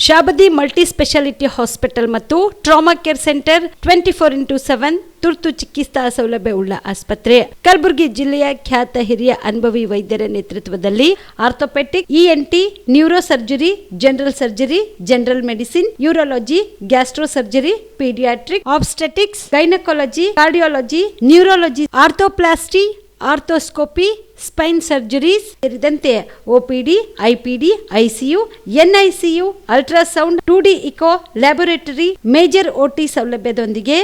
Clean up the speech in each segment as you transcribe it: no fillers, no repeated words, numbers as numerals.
Shabdi multi speciality hospital ಮತ್ತು trauma care centre 24x7 ತುರ್ತು ಚಿಕಿತ್ಸಾ ಸೌಲಭ್ಯ ಉಳ್ಳ ಆಸ್ಪತ್ರೆ. ಕಲಬುರಗಿ ಜಿಲ್ಲೆಯ ಖ್ಯಾತ ಹಿರಿಯ ಅನುಭವಿ ವೈದ್ಯರ ನೇತೃತ್ವದಲ್ಲಿ orthopaedic, ENT, neuro surgery, general surgery, general medicine, urology, gastro surgery, paediatric, obstetrics, gynaecology, cardiology, neurology, arthroplasty, arthroscopy, spine surgeries ಸೇರಿದಂತೆ OPD, IPD, ICU, NICU, ultrasound, 2D echo, laboratory, major OT ಸೌಲಭ್ಯದೊಂದಿಗೆ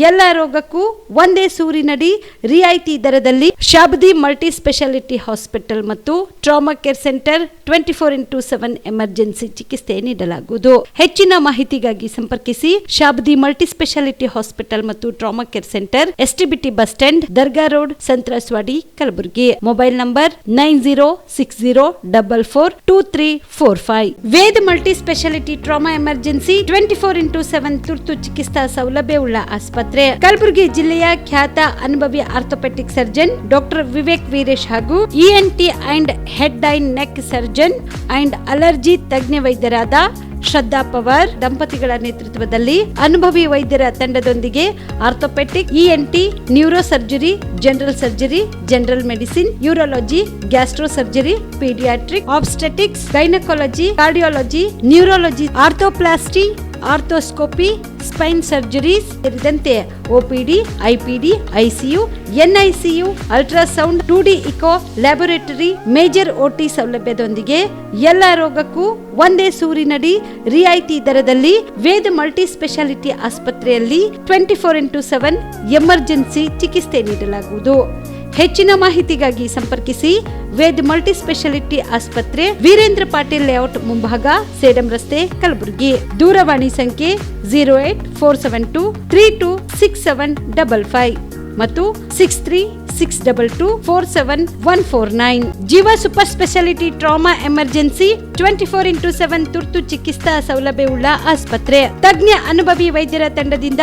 ಎಲ್ಲ ರೋಗಕ್ಕೂ ಒಂದೇ ಸೂರಿನಡಿ ರಿಯಾಯಿತಿ ದರದಲ್ಲಿ ಶಾಬದಿ ಮಲ್ಟಿ ಸ್ಪೆಷಾಲಿಟಿ ಹಾಸ್ಪಿಟಲ್ ಮತ್ತು trauma care centre 24x7 emergency ಚಿಕಿತ್ಸೆ ನೀಡಲಾಗುವುದು. ಹೆಚ್ಚಿನ ಮಾಹಿತಿಗಾಗಿ ಸಂಪರ್ಕಿಸಿ ಶಾಬದಿ ಮಲ್ಟಿ ಸ್ಪೆಷಾಲಿಟಿ ಹಾಸ್ಪಿಟಲ್ ಮತ್ತು trauma care centre, STBT bus stand, Dargah road, ಸಂತ್ರಸ್ವಾಡಿ, Kalaburagi. Mobile number 9060442345. Veda multi speciality trauma emergency 24x7 ತುರ್ತು ಚಿಕಿತ್ಸಾ ಸೌಲಭ್ಯವುಳ್ಳ ಆಸ್ಪತ್ರೆ. ಕಲಬುರಗಿ ಜಿಲ್ಲೆಯ ಖ್ಯಾತ ಅನುಭವಿ orthopaedic surgeon doctor Vivek Veeresh ಹಾಗೂ ENT and head and neck surgeon and allergy ತಜ್ಞ ವೈದ್ಯರಾದ ಶ್ರದ್ಧಾ ಪವಾರ್ ದಂಪತಿಗಳ ನೇತೃತ್ವದಲ್ಲಿ ಅನುಭವಿ ವೈದ್ಯರ ತಂಡದೊಂದಿಗೆ orthopaedic, ENT, neuro surgery, general surgery, general medicine, urology, gastro surgery, paediatric, obstetrics, gynaecology, cardiology, neurology, arthroplasty, arthroscopy, spine surgeries ಸೇರಿದಂತೆ OPD, IPD, ICU, NICU, ultrasound, 2D echo, laboratory, major OT ಸೌಲಭ್ಯದೊಂದಿಗೆ ಎಲ್ಲ ರೋಗಕ್ಕೂ ಒಂದೇ ಸೂರಿನಡಿ ರಿಯಾಯಿತಿ ದರದಲ್ಲಿ ವೇದ ಮಲ್ಟಿ ಸ್ಪೆಷಾಲಿಟಿ ಆಸ್ಪತ್ರೆಯಲ್ಲಿ 24x7 emergency ಚಿಕಿತ್ಸೆ ನೀಡಲಾಗುವುದು. ಹೆಚ್ಚಿನ ಮಾಹಿತಿಗಾಗಿ ಸಂಪರ್ಕಿಸಿ ವೇದ್ ಮಲ್ಟಿ ಸ್ಪೆಷಾಲಿಟಿ ಆಸ್ಪತ್ರೆ, ವೀರೇಂದ್ರ ಪಾಟೀಲ್ ಲೇಔಟ್ ಮುಂಭಾಗ, ಸೇಡಂ ರಸ್ತೆ, ಕಲಬುರಗಿ. ದೂರವಾಣಿ ಸಂಖ್ಯೆ 08472326755 ಮತ್ತು 6362247149. ಜೀವ super speciality trauma emergency 24x7 ತುರ್ತು ಚಿಕಿತ್ಸಾ ಸೌಲಭ್ಯವುಳ್ಳ ಆಸ್ಪತ್ರೆ. ತಜ್ಞ ಅನುಭವಿ ವೈದ್ಯರ ತಂಡದಿಂದ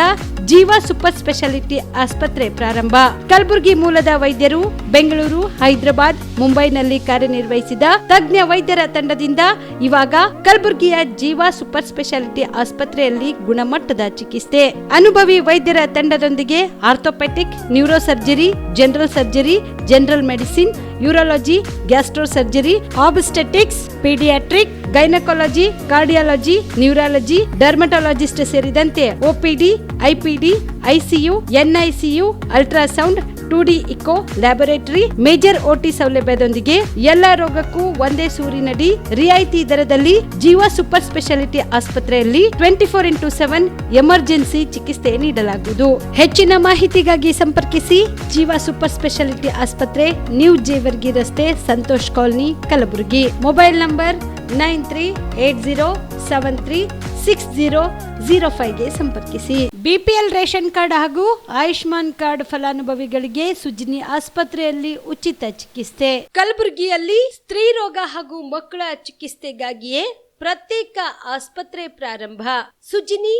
ಜೀವ ಸೂಪರ್ ಸ್ಪೆಷಾಲಿಟಿ ಆಸ್ಪತ್ರೆ ಪ್ರಾರಂಭ. ಕಲಬುರಗಿ ಮೂಲದ ವೈದ್ಯರು ಬೆಂಗಳೂರು, ಹೈದರಾಬಾದ್, ಮುಂಬೈನಲ್ಲಿ ಕಾರ್ಯನಿರ್ವಹಿಸಿದ ತಜ್ಞ ವೈದ್ಯರ ತಂಡದಿಂದ ಇವಾಗ ಕಲಬುರಗಿಯ ಜೀವ ಸೂಪರ್ ಸ್ಪೆಷಾಲಿಟಿ ಆಸ್ಪತ್ರೆಯಲ್ಲಿ ಗುಣಮಟ್ಟದ ಚಿಕಿತ್ಸೆ. ಅನುಭವಿ ವೈದ್ಯರ ತಂಡದೊಂದಿಗೆ orthopaedic, neuro surgery, general surgery, general medicine, urology, gastro surgery, obstetrics, paediatric, gynaecology, cardiology, neurology, dermatologist ಸೇರಿದಂತೆ OPD, IPD, ICU, NICU, ultrasound, 2D echo, laboratory, major OT ಸೌಲಭ್ಯದೊಂದಿಗೆ ಎಲ್ಲ ರೋಗಕ್ಕೂ ಒಂದೇ ಸೂರಿನಡಿ ರಿಯಾಯಿತಿ ದರದಲ್ಲಿ ಜೀವ ಸೂಪರ್ ಸ್ಪೆಷಾಲಿಟಿ ಆಸ್ಪತ್ರೆಯಲ್ಲಿ 24x7 ಎಮರ್ಜೆನ್ಸಿ ಚಿಕಿತ್ಸೆ ನೀಡಲಾಗುವುದು. ಹೆಚ್ಚಿನ ಮಾಹಿತಿಗಾಗಿ ಸಂಪರ್ಕಿಸಿ ಜೀವ ಸೂಪರ್ ಸ್ಪೆಷಾಲಿಟಿ ಆಸ್ಪತ್ರೆ, ನ್ಯೂ ಜೇವರ್ಗಿ ರಸ್ತೆ, Santosh colony, Kalaburagi. Mobile number 9380736005 ಸಂಪರ್ಕಿಸಿ. ಬಿಪಿಎಲ್ ರೇಷನ್ ಕಾರ್ಡ್ ಹಾಗೂ ಆಯುಷ್ಮಾನ್ ಕಾರ್ಡ್ ಫಲಾನುಭವಿಗಳಿಗೆ ಸುಜಿನಿ ಆಸ್ಪತ್ರೆಯಲ್ಲಿ ಉಚಿತ ಚಿಕಿತ್ಸೆ. ಕಲಬುರಗಿಯಲ್ಲಿ ಸ್ತ್ರೀ ರೋಗ ಹಾಗೂ ಮಕ್ಕಳ ಚಿಕಿತ್ಸೆಗಾಗಿಯೇ ಪ್ರತ್ಯೇಕ ಆಸ್ಪತ್ರೆ ಪ್ರಾರಂಭ. ಸುಜಿನಿ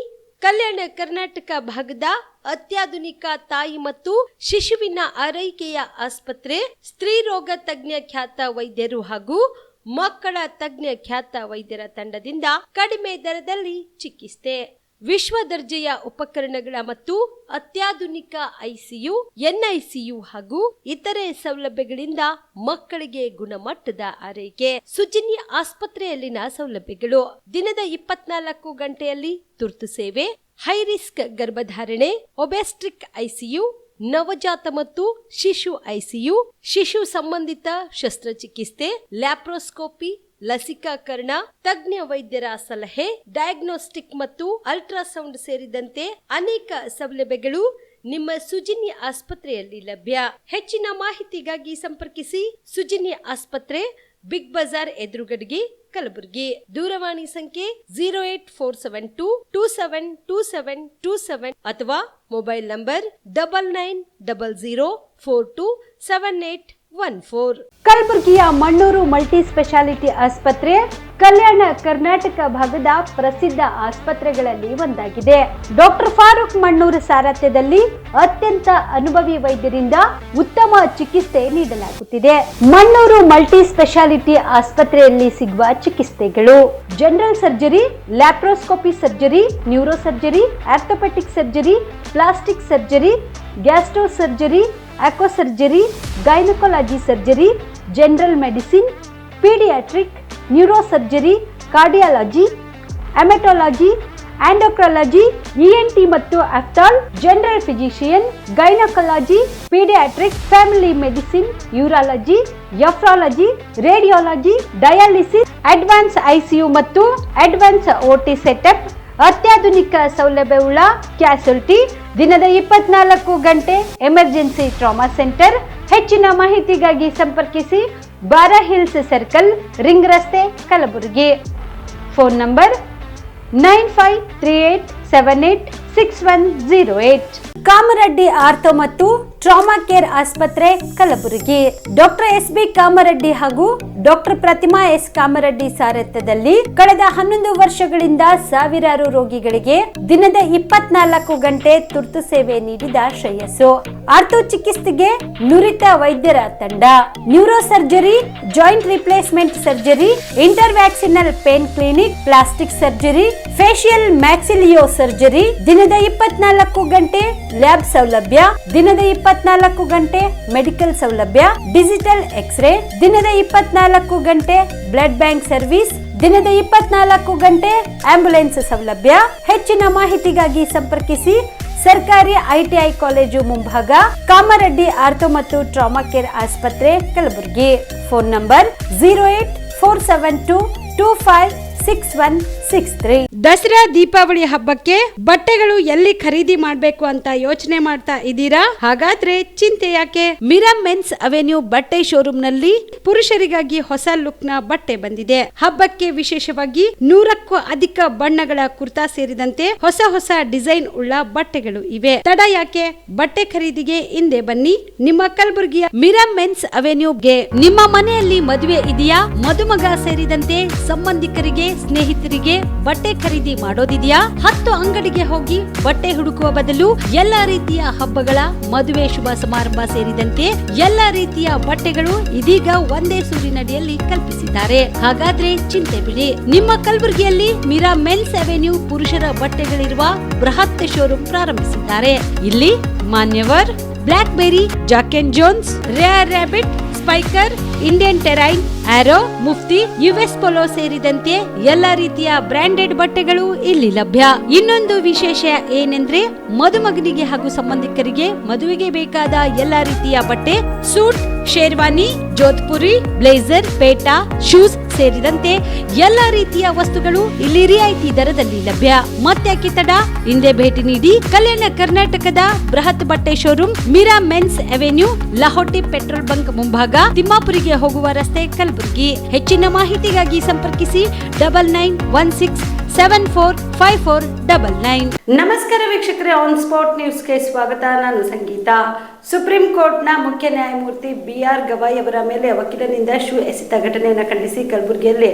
ಕಲ್ಯಾಣ ಕರ್ನಾಟಕ ಭಾಗದ ಅತ್ಯಾಧುನಿಕ ತಾಯಿ ಮತ್ತು ಶಿಶುವಿನ ಆರೈಕೆಯ ಆಸ್ಪತ್ರೆ. ಸ್ತ್ರೀ ರೋಗ ತಜ್ಞ ಖ್ಯಾತ ವೈದ್ಯರು ಹಾಗೂ ಮಕ್ಕಳ ತಜ್ಞ ಖ್ಯಾತ ವೈದ್ಯರ ತಂಡದಿಂದ ಕಡಿಮೆ ದರದಲ್ಲಿ ಚಿಕಿತ್ಸೆ. ವಿಶ್ವ ದರ್ಜೆಯ ಉಪಕರಣಗಳ ಮತ್ತು ಅತ್ಯಾಧುನಿಕ ಐಸಿಯು, ಎನ್ಐಸಿಯು ಹಾಗೂ ಇತರೆ ಸೌಲಭ್ಯಗಳಿಂದ ಮಕ್ಕಳಿಗೆ ಗುಣಮಟ್ಟದ ಆರೈಕೆ. ಸುಜಿನಿ ಆಸ್ಪತ್ರೆಯಲ್ಲಿನ ಸೌಲಭ್ಯಗಳು: ದಿನದ 24 ಗಂಟೆಯಲ್ಲಿ ತುರ್ತು ಸೇವೆ, ಹೈ ರಿಸ್ಕ್ ಗರ್ಭಧಾರಣೆ, ಒಬೆಸ್ಟ್ರಿಕ್ ಐಸಿಯು, ನವಜಾತ ಮತ್ತು ಶಿಶು ಐಸಿಯು, ಶಿಶು ಸಂಬಂಧಿತ ಶಸ್ತ್ರಚಿಕಿತ್ಸೆ, ಲ್ಯಾಪ್ರೋಸ್ಕೋಪಿ, ಲಸಿಕಾಕರಣ, ತಜ್ಞ ವೈದ್ಯರ ಸಲಹೆ, ಡಯಾಗ್ನೋಸ್ಟಿಕ್ ಮತ್ತು ಅಲ್ಟ್ರಾಸೌಂಡ್ ಸೇರಿದಂತೆ ಅನೇಕ ಸೌಲಭ್ಯಗಳು ನಿಮ್ಮ ಸುಜಿನಿ ಆಸ್ಪತ್ರೆಯಲ್ಲಿ ಲಭ್ಯ. ಹೆಚ್ಚಿನ ಮಾಹಿತಿಗಾಗಿ ಸಂಪರ್ಕಿಸಿ ಸುಜಿನಿ ಆಸ್ಪತ್ರೆ, ಬಿಗ್ ಬಜಾರ್ ಎದುರುಗಡೆಗೆ, ಕಲಬುರಗಿ. ದೂರವಾಣಿ ಸಂಖ್ಯೆ 08472272727 ಅಥವಾ ಮೊಬೈಲ್ ನಂಬರ್ 99004278 ಕಲಬುರಗಿಯ ಮಣ್ಣೂರು ಮಲ್ಟಿ ಸ್ಪೆಷಾಲಿಟಿ ಆಸ್ಪತ್ರೆ ಕಲ್ಯಾಣ ಕರ್ನಾಟಕ ಭಾಗದ ಪ್ರಸಿದ್ಧ ಆಸ್ಪತ್ರೆಗಳಲ್ಲಿ ಒಂದಾಗಿದೆ. ಡಾಕ್ಟರ್ ಫಾರೂಕ್ ಮಣ್ಣೂರು ಸಾರಥ್ಯದಲ್ಲಿ ಅತ್ಯಂತ ಅನುಭವಿ ವೈದ್ಯರಿಂದ ಉತ್ತಮ ಚಿಕಿತ್ಸೆ ನೀಡಲಾಗುತ್ತಿದೆ. ಮಣ್ಣೂರು ಮಲ್ಟಿ ಸ್ಪೆಷಾಲಿಟಿ ಆಸ್ಪತ್ರೆಯಲ್ಲಿ ಸಿಗುವ ಚಿಕಿತ್ಸೆಗಳು: general surgery, laparoscopy surgery, neuro surgery, orthopaedic surgery, plastic surgery, gastro surgery, aqua surgery, gynaecology surgery, general medicine, paediatric, neuro surgery, cardiology, haematology, endocrinology, ENT ಮತ್ತು ophthal, general physician, gynaecology, paediatric, family medicine, urology, nephrology, radiology, dialysis, advance ICU ಮತ್ತು advance OT setup, ಅತ್ಯಾಧುನಿಕ ಸೌಲಭ್ಯವುಳ್ಳ ಕ್ಯಾಸುಲಿಟಿ, ದಿನದ 24 ಗಂಟೆ emergency trauma centre. ಹೆಚ್ಚಿನ ಮಾಹಿತಿಗಾಗಿ ಸಂಪರ್ಕಿಸಿ ಬಾರಾ hills circle, ring ರಸ್ತೆ, Kalaburagi. Phone number 9538786108. Kamareddy ortho ಮತ್ತು ಟ್ರಾಮಾ ಕೇರ್ ಆಸ್ಪತ್ರೆ, ಕಲಬುರಗಿ. ಡಾಕ್ಟರ್ SB ಕಾಮರೆಡ್ಡಿ ಹಾಗೂ ಡಾಕ್ಟರ್ ಪ್ರತಿಮಾ S ಕಾಮರೆಡ್ಡಿ ಸಾರಥ್ಯದಲ್ಲಿ ಕಳೆದ 11 ವರ್ಷಗಳಿಂದ ಸಾವಿರಾರು ರೋಗಿಗಳಿಗೆ ದಿನದ 24 ಗಂಟೆ ತುರ್ತು ಸೇವೆ ನೀಡಿದ ಶ್ರೇಯಸ್ಸು. ಆರ್ಥೋ ಚಿಕಿತ್ಸೆಗೆ ನುರಿತ ವೈದ್ಯರ ತಂಡ, neuro surgery, joint replacement surgery, interventional pain clinic, plastic surgery, facial maxillo surgery, ದಿನದ 24 ಗಂಟೆ ಲ್ಯಾಬ್ ಸೌಲಭ್ಯ, ದಿನದ 24 ಗಂಟೆ ಮೆಡಿಕಲ್ ಸೌಲಭ್ಯ, ಡಿಜಿಟಲ್ ಎಕ್ಸ್ರೇ, ದಿನದ 24 ಗಂಟೆ ಬ್ಲಡ್ ಬ್ಯಾಂಕ್ ಸರ್ವಿಸ್, ದಿನದ 24 ಗಂಟೆ ಆಂಬ್ಯುಲೆನ್ಸ್ ಸೌಲಭ್ಯ. ಹೆಚ್ಚಿನ ಮಾಹಿತಿಗಾಗಿ ಸಂಪರ್ಕಿಸಿ ಸರ್ಕಾರಿ ITI ಕಾಲೇಜು ಮುಂಭಾಗ, ಕಾಮರೆಡ್ಡಿ ಆರ್ಥೋ ಮತ್ತು ಟ್ರಾಮಾ ಕೇರ್ ಆಸ್ಪತ್ರೆ, ಕಲಬುರಗಿ. Phone number 08472256163. ದಸರಾ ದೀಪಾವಳಿ ಹಬ್ಬಕ್ಕೆ ಬಟ್ಟೆಗಳು ಎಲ್ಲಿ ಖರೀದಿ ಮಾಡಬೇಕು ಅಂತ ಯೋಚನೆ ಮಾಡ್ತಾ ಇದ್ದೀರಾ? ಹಾಗಾದ್ರೆ ಚಿಂತೆ ಯಾಕೆ? ಮಿರಾ ಮೆನ್ಸ್ ಅವೆನ್ಯೂ ಬಟ್ಟೆ ಶೋರೂಮ್ ನಲ್ಲಿ ಪುರುಷರಿಗಾಗಿ ಹೊಸ ಲುಕ್ ನ ಬಟ್ಟೆ ಬಂದಿದೆ. ಹಬ್ಬಕ್ಕೆ ವಿಶೇಷವಾಗಿ 100ಕ್ಕೂ ಅಧಿಕ ಬಣ್ಣಗಳ ಕುರ್ತಾ ಸೇರಿದಂತೆ ಹೊಸ ಹೊಸ ಡಿಸೈನ್ ಉಳ್ಳ ಬಟ್ಟೆಗಳು ಇವೆ. ತಡ ಯಾಕೆ? ಬಟ್ಟೆ ಖರೀದಿಗೆ ಹಿಂದೆ ಬನ್ನಿ ನಿಮ್ಮ ಕಲಬುರಗಿಯ ಮಿರಾ ಮೆನ್ಸ್ ಅವೆನ್ಯೂಗೆ. ನಿಮ್ಮ ಮನೆಯಲ್ಲಿ ಮದುವೆ ಇದೆಯಾ? ಮದುಮಗ ಸೇರಿದಂತೆ ಸಂಬಂಧಿಕರಿಗೆ, ಸ್ನೇಹಿತರಿಗೆ ಬಟ್ಟೆ ಖರೀದಿ ಮಾಡೋದಿದೆಯಾ? 10 ಅಂಗಡಿಗೆ ಹೋಗಿ ಬಟ್ಟೆ ಹುಡುಕುವ ಬದಲು ಎಲ್ಲಾ ರೀತಿಯ ಹಬ್ಬಗಳ, ಮದುವೆ, ಶುಭ ಸಮಾರಂಭ ಸೇರಿದಂತೆ ಎಲ್ಲಾ ರೀತಿಯ ಬಟ್ಟೆಗಳು ಇದೀಗ ಒಂದೇ ಸೂರಿನಡಿಯಲ್ಲಿ ಕಲ್ಪಿಸಿದ್ದಾರೆ. ಹಾಗಾದ್ರೆ ಚಿಂತೆ ಬಿಡಿ, ನಿಮ್ಮ ಕಲಬುರಗಿಯಲ್ಲಿ ಮಿರಾ ಮೆನ್ಸ್ ಅವೆನ್ಯೂ ಪುರುಷರ ಬಟ್ಟೆಗಳಿರುವ ಬೃಹತ್ ಶೋರೂಮ್ ಪ್ರಾರಂಭಿಸಿದ್ದಾರೆ. ಇಲ್ಲಿ Manyavar, Blackberry, Jack and Jones, Rare Rabbit, Spykar, Indian Terrain, Arrow, Mufti, US Polo ಸೇರಿದಂತೆ ಎಲ್ಲಾ ರೀತಿಯ ಬ್ರಾಂಡೆಡ್ ಬಟ್ಟೆಗಳು ಇಲ್ಲಿ ಲಭ್ಯ. ಇನ್ನೊಂದು ವಿಶೇಷ ಏನೆಂದ್ರೆ, ಮದುಮಗನಿಗೆ ಹಾಗೂ ಸಂಬಂಧಿಕರಿಗೆ ಮದುವೆಗೆ ಬೇಕಾದ ಎಲ್ಲಾ ರೀತಿಯ ಬಟ್ಟೆ, ಸೂಟ್, ಶೇರ್ವಾನಿ, ಜೋಧ್ಪುರಿ, ಬ್ಲೇಸರ್, ಪೇಟಾ, ಶೂಸ್ ಸೇರಿದಂತೆ ಎಲ್ಲಾ ರೀತಿಯ ವಸ್ತುಗಳು ಇಲ್ಲಿ ರಿಯಾಯಿತಿ ದರದಲ್ಲಿ ಲಭ್ಯ. ಮತ್ತ್ಯಾಕೆ ತಡ? ಹಿಂದೆ ಭೇಟಿ ನೀಡಿ ಕಲ್ಯಾಣ ಕರ್ನಾಟಕದ ಬೃಹತ್ ಬಟ್ಟೆ showroom Mira men's avenue, Lahoti petrol bunk ಮುಂಭಾಗ, ತಿಮ್ಮಾಪುರಿಗೆ ಹೋಗುವ ರಸ್ತೆ, ಕಲಬುರಗಿ. ಹೆಚ್ಚಿನ ಮಾಹಿತಿಗಾಗಿ ಸಂಪರ್ಕಿಸಿ 9916745499. ನಮಸ್ಕಾರ ವೀಕ್ಷಕರೇ, ಆನ್ ಸ್ಪಾಟ್ ನ್ಯೂಸ್ಗೆ ಸ್ವಾಗತ. ನಾನು ಸಂಗೀತ. ಸುಪ್ರೀಂ ಕೋರ್ಟ್ನ ಮುಖ್ಯ ನ್ಯಾಯಮೂರ್ತಿ BR ಗವಾಯಿ ಅವರ ಮೇಲೆ ವಕೀಲನಿಂದ ಶೂ ಎಸೆತ ಘಟನೆಯನ್ನು ಖಂಡಿಸಿ ಕಲಬುರಗಿಯಲ್ಲಿ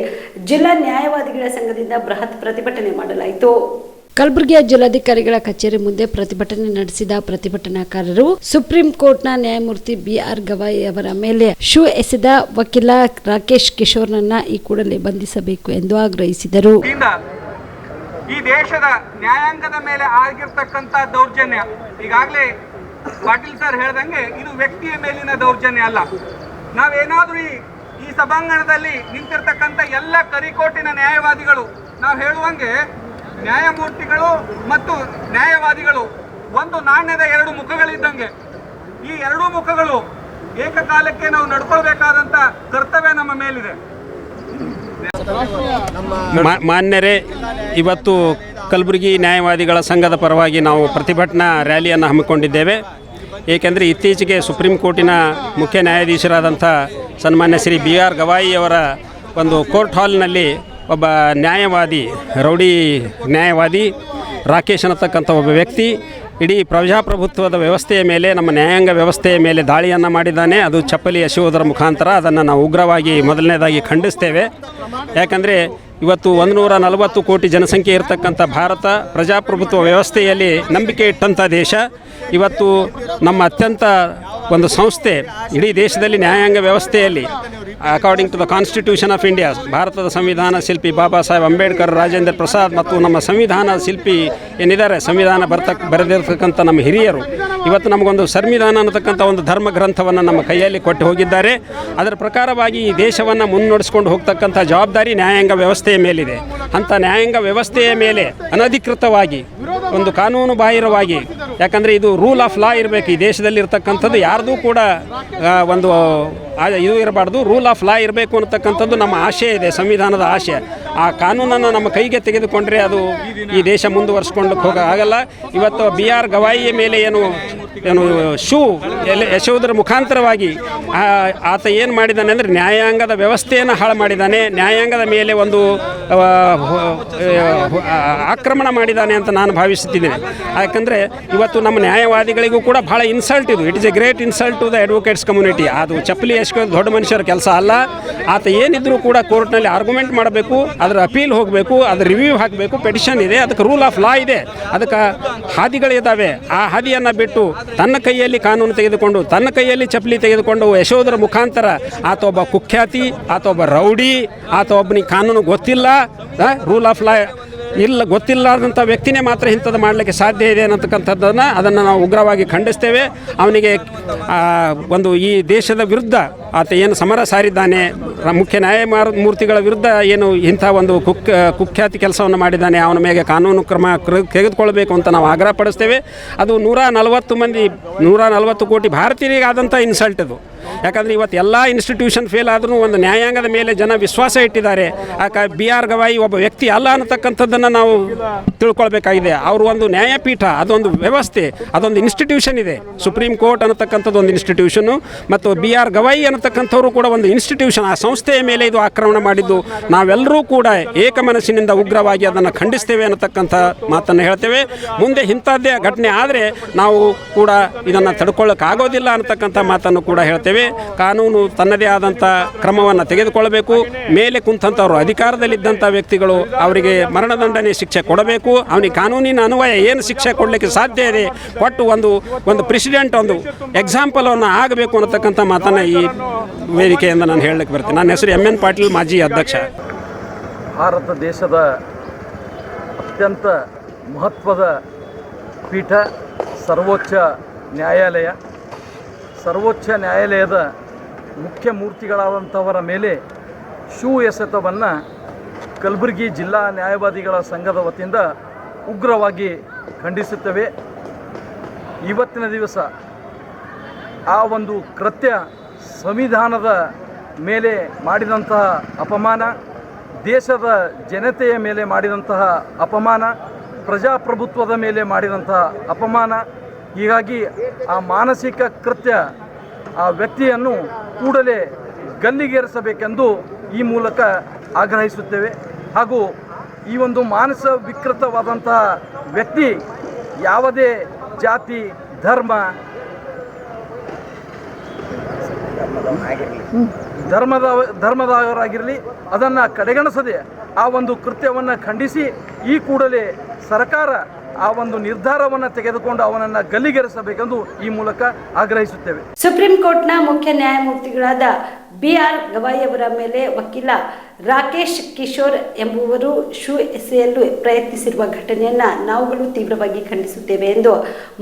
ಜಿಲ್ಲಾ ನ್ಯಾಯವಾದಿಗಳ ಸಂಘದಿಂದ ಬೃಹತ್ ಪ್ರತಿಭಟನೆ ಮಾಡಲಾಯಿತು. ಕಲಬುರಗಿಯ ಜಿಲ್ಲಾಧಿಕಾರಿಗಳ ಕಚೇರಿ ಮುಂದೆ ಪ್ರತಿಭಟನೆ ನಡೆಸಿದ ಪ್ರತಿಭಟನಾಕಾರರು ಸುಪ್ರೀಂ ಕೋರ್ಟ್ನ ನ್ಯಾಯಮೂರ್ತಿ BR ಗವಾಯಿ ಅವರ ಮೇಲೆ ಶೂ ಎಸೆದ ವಕೀಲ ರಾಕೇಶ್ ಕಿಶೋರ್ನನ್ನ ಈ ಕೂಡಲೇ ಬಂಧಿಸಬೇಕು ಎಂದು ಆಗ್ರಹಿಸಿದರು. ಈ ದೇಶದ ನ್ಯಾಯಾಂಗದ ಮೇಲೆ ಆಗಿರ್ತಕ್ಕಂಥ ದೌರ್ಜನ್ಯ, ಈಗಾಗಲೇ ಪಾಟೀಲ್ ಸರ್ ಹೇಳ್ದಂಗೆ, ಇದು ವ್ಯಕ್ತಿಯ ಮೇಲಿನ ದೌರ್ಜನ್ಯ ಅಲ್ಲ. ನಾವೇನಾದ್ರೂ ಈ ಸಭಾಂಗಣದಲ್ಲಿ ನಿಂತಿರ್ತಕ್ಕಂಥ ಎಲ್ಲ ಕರಿಕೋಟಿನ ನ್ಯಾಯವಾದಿಗಳು ನಾವು ಹೇಳುವಂಗೆ, ನ್ಯಾಯಮೂರ್ತಿಗಳು ಮತ್ತು ನ್ಯಾಯವಾದಿಗಳು ಒಂದು ನಾಣ್ಯದ 2 ಮುಖಗಳಿದ್ದಂಗೆ. ಈ 2 ಮುಖಗಳು ಏಕಕಾಲಕ್ಕೆ ನಾವು ನಡ್ಕೊಳ್ಬೇಕಾದಂಥ ಕರ್ತವ್ಯ ನಮ್ಮ ಮೇಲಿದೆ. ಮಾನ್ಯರೇ, ಇವತ್ತು ಕಲಬುರಗಿ ನ್ಯಾಯವಾದಿಗಳ ಸಂಘದ ಪರವಾಗಿ ನಾವು ಪ್ರತಿಭಟನಾ ರ್ಯಾಲಿಯನ್ನು ಹಮ್ಮಿಕೊಂಡಿದ್ದೇವೆ. ಏಕೆಂದರೆ ಇತ್ತೀಚೆಗೆ ಸುಪ್ರೀಂ ಕೋರ್ಟಿನ ಮುಖ್ಯ ನ್ಯಾಯಾಧೀಶರಾದಂಥ ಸನ್ಮಾನ್ಯ ಶ್ರೀ BR ಗವಾಯಿ ಅವರ ಒಂದು ಕೋರ್ಟ್ ಹಾಲ್ನಲ್ಲಿ ಒಬ್ಬ ನ್ಯಾಯವಾದಿ, ರೌಡಿ ನ್ಯಾಯವಾದಿ ರಾಕೇಶ್ ಅನ್ನತಕ್ಕಂಥ ಒಬ್ಬ ವ್ಯಕ್ತಿ ಇಡೀ ಪ್ರಜಾಪ್ರಭುತ್ವದ ವ್ಯವಸ್ಥೆಯ ಮೇಲೆ, ನಮ್ಮ ನ್ಯಾಯಾಂಗ ವ್ಯವಸ್ಥೆಯ ಮೇಲೆ ದಾಳಿಯನ್ನು ಮಾಡಿದ್ದಾನೆ. ಅದು ಚಪ್ಪಲಿ ಎಸೆಯುವುದರ ಮುಖಾಂತರ ಅದನ್ನು ನಾವು ಉಗ್ರವಾಗಿ ಮೊದಲನೇದಾಗಿ ಖಂಡಿಸ್ತೇವೆ. ಯಾಕಂದರೆ ಇವತ್ತು 140 ಕೋಟಿ ಜನಸಂಖ್ಯೆ ಇರತಕ್ಕಂಥ ಭಾರತ ಪ್ರಜಾಪ್ರಭುತ್ವ ವ್ಯವಸ್ಥೆಯಲ್ಲಿ ನಂಬಿಕೆ ಇಟ್ಟಂಥ ದೇಶ. ಇವತ್ತು ನಮ್ಮ ಅತ್ಯಂತ ಒಂದು ಸಂಸ್ಥೆ ಇಡೀ ದೇಶದಲ್ಲಿ ನ್ಯಾಯಾಂಗ ವ್ಯವಸ್ಥೆಯಲ್ಲಿ according to the constitution of India, ಭಾರತದ ಸಂವಿಧಾನ ಶಿಲ್ಪಿ ಬಾಬಾ ಸಾಹೇಬ್ ಅಂಬೇಡ್ಕರ್, ರಾಜೇಂದ್ರ ಪ್ರಸಾದ್ ಮತ್ತು ನಮ್ಮ ಸಂವಿಧಾನ ಶಿಲ್ಪಿ ಏನಿದ್ದಾರೆ, ಸಂವಿಧಾನ ಬರೆದಿರ್ತಕ್ಕಂಥ ನಮ್ಮ ಹಿರಿಯರು ಇವತ್ತು ನಮಗೊಂದು ಸಂವಿಧಾನ ಅನ್ನತಕ್ಕಂಥ ಒಂದು ಧರ್ಮ ಗ್ರಂಥವನ್ನು ನಮ್ಮ ಕೈಯಲ್ಲಿ ಕೊಟ್ಟು ಹೋಗಿದ್ದಾರೆ. ಅದರ ಪ್ರಕಾರವಾಗಿ ಈ ದೇಶವನ್ನು ಮುನ್ನಡೆಸ್ಕೊಂಡು ಹೋಗ್ತಕ್ಕಂಥ ಜವಾಬ್ದಾರಿ ನ್ಯಾಯಾಂಗ ವ್ಯವಸ್ಥೆಯ ಮೇಲಿದೆ. ಅಂಥ ನ್ಯಾಯಾಂಗ ವ್ಯವಸ್ಥೆಯ ಮೇಲೆ ಅನಧಿಕೃತವಾಗಿ ಒಂದು ಕಾನೂನು ಬಾಹಿರವಾಗಿ, ಯಾಕಂದರೆ ಇದು ರೂಲ್ ಆಫ್ ಲಾ ಇರಬೇಕು ಈ ದೇಶದಲ್ಲಿ ಇರತಕ್ಕಂಥದ್ದು, ಯಾರ್ದೂ ಕೂಡ ಒಂದು ಇದು ಇರಬಾರ್ದು, ರೂಲ್ ಆಫ್ ಲಾ ಇರಬೇಕು ಅನ್ನತಕ್ಕಂಥದ್ದು ನಮ್ಮ ಆಶಯ ಇದೆ, ಸಂವಿಧಾನದ ಆಶಯ. ಆ ಕಾನೂನನ್ನು ನಮ್ಮ ಕೈಗೆ ತೆಗೆದುಕೊಂಡ್ರೆ ಅದು ಈ ದೇಶ ಮುಂದುವರಿಸ್ಕೊಂಡು ಹೋಗೋಕ್ಕಾಗಲ್ಲ. ಇವತ್ತು BR ಗವಾಯಿಯ ಮೇಲೆ ಏನು ಶೂ ಎಸೆಯುವುದರ ಮುಖಾಂತರವಾಗಿ ಆತ ಏನು ಮಾಡಿದ್ದಾನೆ ಅಂದರೆ ನ್ಯಾಯಾಂಗದ ವ್ಯವಸ್ಥೆಯನ್ನು ಹಾಳು ಮಾಡಿದ್ದಾನೆ, ನ್ಯಾಯಾಂಗದ ಮೇಲೆ ಒಂದು ಆಕ್ರಮಣ ಮಾಡಿದ್ದಾನೆ ಅಂತ ನಾನು ಭಾವಿಸುತ್ತಿದ್ದೇನೆ. ಯಾಕಂದರೆ ಇವತ್ತು ನಮ್ಮ ನ್ಯಾಯವಾದಿಗಳಿಗೂ ಕೂಡ ಭಾಳ ಇನ್ಸಲ್ಟ್ ಇದು. It is a great insult to the advocates community. ಅದು ಚಪ್ಪಲಿ ಎಸ್ಕೋದು ದೊಡ್ಡ ಮನುಷ್ಯರ ಕೆಲಸ ಅಲ್ಲ. ಆತ ಏನಿದ್ರೂ ಕೂಡ ಕೋರ್ಟ್ನಲ್ಲಿ ಆರ್ಗ್ಯುಮೆಂಟ್ ಮಾಡಬೇಕು, ಅದರ ಅಪೀಲ್ ಹೋಗಬೇಕು, ಅದರ ರಿವ್ಯೂ ಹಾಕಬೇಕು, ಪೆಟಿಷನ್ ಇದೆ, ಅದಕ್ಕೆ ರೂಲ್ ಆಫ್ ಲಾ ಇದೆ, ಅದಕ್ಕೆ ಹಾದಿಗಳಿದ್ದಾವೆ. ಆ ಹಾದಿಯನ್ನು ಬಿಟ್ಟು ತನ್ನ ಕೈಯಲ್ಲಿ ಕಾನೂನು ತೆಗೆದುಕೊಂಡು, ತನ್ನ ಕೈಯಲ್ಲಿ ಚಪ್ಪಲಿ ತೆಗೆದುಕೊಂಡು ಎಸೆಯೋದರ ಮುಖಾಂತರ ಆತ ಒಬ್ಬ ಕುಖ್ಯಾತಿ, ಆತ ಒಬ್ಬ ರೌಡಿ, ಆತ ಒಬ್ಬನಿಗೆ ಕಾನೂನು ಗೊತ್ತಿಲ್ಲ, ರೂಲ್ ಆಫ್ ಲಾ ಇಲ್ಲ, ಗೊತ್ತಿಲ್ಲದಂಥ ವ್ಯಕ್ತಿನೇ ಮಾತ್ರ ಇಂಥದ್ದು ಮಾಡಲಿಕ್ಕೆ ಸಾಧ್ಯ ಇದೆ ಅನ್ನತಕ್ಕಂಥದ್ದನ್ನು ಅದನ್ನು ನಾವು ಉಗ್ರವಾಗಿ ಖಂಡಿಸ್ತೇವೆ. ಅವನಿಗೆ ಒಂದು ಈ ದೇಶದ ವಿರುದ್ಧ ಆತ ಏನು ಸಮರ ಸಾರಿದ್ದಾನೆ, ಮುಖ್ಯ ನ್ಯಾಯಮೂರ್ತಿಗಳ ವಿರುದ್ಧ ಏನು ಇಂಥ ಒಂದು ಕುಖ್ಯಾತಿ ಕೆಲಸವನ್ನು ಮಾಡಿದ್ದಾನೆ, ಅವನ ಮೇಲೆ ಕಾನೂನು ಕ್ರಮ ತೆಗೆದುಕೊಳ್ಬೇಕು ಅಂತ ನಾವು ಆಗ್ರಹ ಪಡಿಸ್ತೇವೆ. ಅದು 140 ಕೋಟಿ ಭಾರತೀಯರಿಗೆ ಆದಂಥ ಇನ್ಸಲ್ಟ್ ಅದು. ಯಾಕಂದರೆ ಇವತ್ತು ಎಲ್ಲ ಇನ್ಸ್ಟಿಟ್ಯೂಷನ್ ಫೇಲ್ ಆದರೂ ಒಂದು ನ್ಯಾಯಾಂಗದ ಮೇಲೆ ಜನ ವಿಶ್ವಾಸ ಇಟ್ಟಿದ್ದಾರೆ. BR ಗವಾಯಿ ಒಬ್ಬ ವ್ಯಕ್ತಿ ಅಲ್ಲ ಅನ್ನತಕ್ಕಂಥದ್ದನ್ನು ನಾವು ತಿಳ್ಕೊಳ್ಬೇಕಾಗಿದೆ. ಅವರು ಒಂದು ನ್ಯಾಯಪೀಠ, ಅದೊಂದು ವ್ಯವಸ್ಥೆ, ಅದೊಂದು ಇನ್ಸ್ಟಿಟ್ಯೂಷನ್ ಇದೆ. ಸುಪ್ರೀಂ ಕೋರ್ಟ್ ಅನ್ನತಕ್ಕಂಥದ್ದು ಒಂದು ಇನ್ಸ್ಟಿಟ್ಯೂಷನ್ನು ಮತ್ತು BR ಗವಾಯಿ ಅನ್ನತಕ್ಕಂಥವ್ರು ಕೂಡ ಒಂದು ಇನ್ಸ್ಟಿಟ್ಯೂಷನ್. ಆ ಸಂಸ್ಥೆಯ ಮೇಲೆ ಇದು ಆಕ್ರಮಣ ಮಾಡಿದ್ದು ನಾವೆಲ್ಲರೂ ಕೂಡ ಏಕಮನಸ್ಸಿನಿಂದ ಉಗ್ರವಾಗಿ ಅದನ್ನು ಖಂಡಿಸ್ತೇವೆ ಅನ್ನತಕ್ಕಂಥ ಮಾತನ್ನು ಹೇಳ್ತೇವೆ. ಮುಂದೆ ಇಂಥದ್ದೇ ಘಟನೆ ಆದರೆ ನಾವು ಕೂಡ ಇದನ್ನು ತಡ್ಕೊಳ್ಳೋಕ್ಕಾಗೋದಿಲ್ಲ ಅನ್ನತಕ್ಕಂಥ ಮಾತನ್ನು ಕೂಡ ಹೇಳ್ತೇವೆ. ಕಾನೂನು ತನ್ನದೇ ಆದಂಥ ಕ್ರಮವನ್ನು ತೆಗೆದುಕೊಳ್ಳಬೇಕು. ಮೇಲೆ ಕುಂತಂಥವ್ರು, ಅಧಿಕಾರದಲ್ಲಿದ್ದಂಥ ವ್ಯಕ್ತಿಗಳು, ಅವರಿಗೆ ಮರಣದಂಡನೆ ಶಿಕ್ಷೆ ಕೊಡಬೇಕು. ಅವನಿಗೆ ಕಾನೂನಿನ ಅನ್ವಯ ಏನು ಶಿಕ್ಷೆ ಕೊಡಲಿಕ್ಕೆ ಸಾಧ್ಯ ಇದೆ ಕೊಟ್ಟು ಒಂದು ಪ್ರೆಸಿಡೆಂಟ್, ಒಂದು ಎಕ್ಸಾಂಪಲನ್ನು ಆಗಬೇಕು ಅನ್ನತಕ್ಕಂಥ ಮಾತನ್ನು ಈ ವೇದಿಕೆಯಿಂದ ನಾನು ಹೇಳಲಿಕ್ಕೆ ಬರ್ತೀನಿ. ನನ್ನ ಹೆಸರು MN ಪಾಟೀಲ್, ಮಾಜಿ ಅಧ್ಯಕ್ಷ. ಭಾರತ ದೇಶದ ಅತ್ಯಂತ ಮಹತ್ವದ ಪೀಠ ಸರ್ವೋಚ್ಚ ನ್ಯಾಯಾಲಯ. ಸರ್ವೋಚ್ಚ ನ್ಯಾಯಾಲಯದ ಮುಖ್ಯ ಮೂರ್ತಿಗಳಾದಂಥವರ ಮೇಲೆ ಶೂ ಎಸೆತವನ್ನು ಕಲಬುರಗಿ ಜಿಲ್ಲಾ ನ್ಯಾಯವಾದಿಗಳ ಸಂಘದ ವತಿಯಿಂದ ಉಗ್ರವಾಗಿ ಖಂಡಿಸುತ್ತೇವೆ. ಇವತ್ತಿನ ದಿವಸ ಆ ಒಂದು ಕೃತ್ಯ ಸಂವಿಧಾನದ ಮೇಲೆ ಮಾಡಿದಂತಹ ಅಪಮಾನ, ದೇಶದ ಜನತೆಯ ಮೇಲೆ ಮಾಡಿದಂತಹ ಅಪಮಾನ, ಪ್ರಜಾಪ್ರಭುತ್ವದ ಮೇಲೆ ಮಾಡಿದಂತಹ ಅಪಮಾನ. ಹೀಗಾಗಿ ಆ ಮಾನಸಿಕ ಕೃತ್ಯ, ಆ ವ್ಯಕ್ತಿಯನ್ನು ಕೂಡಲೇ ಗಲ್ಲಿಗೇರಿಸಬೇಕೆಂದು ಈ ಮೂಲಕ ಆಗ್ರಹಿಸುತ್ತೇವೆ. ಹಾಗೂ ಈ ಒಂದು ಮಾನಸ ವಿಕೃತವಾದಂತಹ ವ್ಯಕ್ತಿ ಯಾವುದೇ ಜಾತಿ, ಧರ್ಮದವರಾಗಿರಲಿ ಅದನ್ನು ಕಡೆಗಣಿಸದೆ ಆ ಒಂದು ಕೃತ್ಯವನ್ನು ಖಂಡಿಸಿ ಈ ಕೂಡಲೇ ಸರ್ಕಾರ ಆ ಒಂದು ನಿರ್ಧಾರವನ್ನು ತೆಗೆದುಕೊಂಡು ಅವನನ್ನು ಗಲ್ಲಿಗೇರಿಸಬೇಕೆಂದು ಈ ಮೂಲಕ ಆಗ್ರಹಿಸುತ್ತೇವೆ. ಸುಪ್ರೀಂ ಕೋರ್ಟ್ನ ಮುಖ್ಯ ನ್ಯಾಯಮೂರ್ತಿಗಳಾದ BR ಗವಾಯಿ ಅವರ ಮೇಲೆ ವಕೀಲ ರಾಕೇಶ್ ಕಿಶೋರ್ ಎಂಬುವರು ಶೂ ಎಸೆಯಲು ಪ್ರಯತ್ನಿಸಿರುವ ಘಟನೆಯನ್ನು ನಾವುಗಳು ತೀವ್ರವಾಗಿ ಖಂಡಿಸುತ್ತೇವೆ ಎಂದು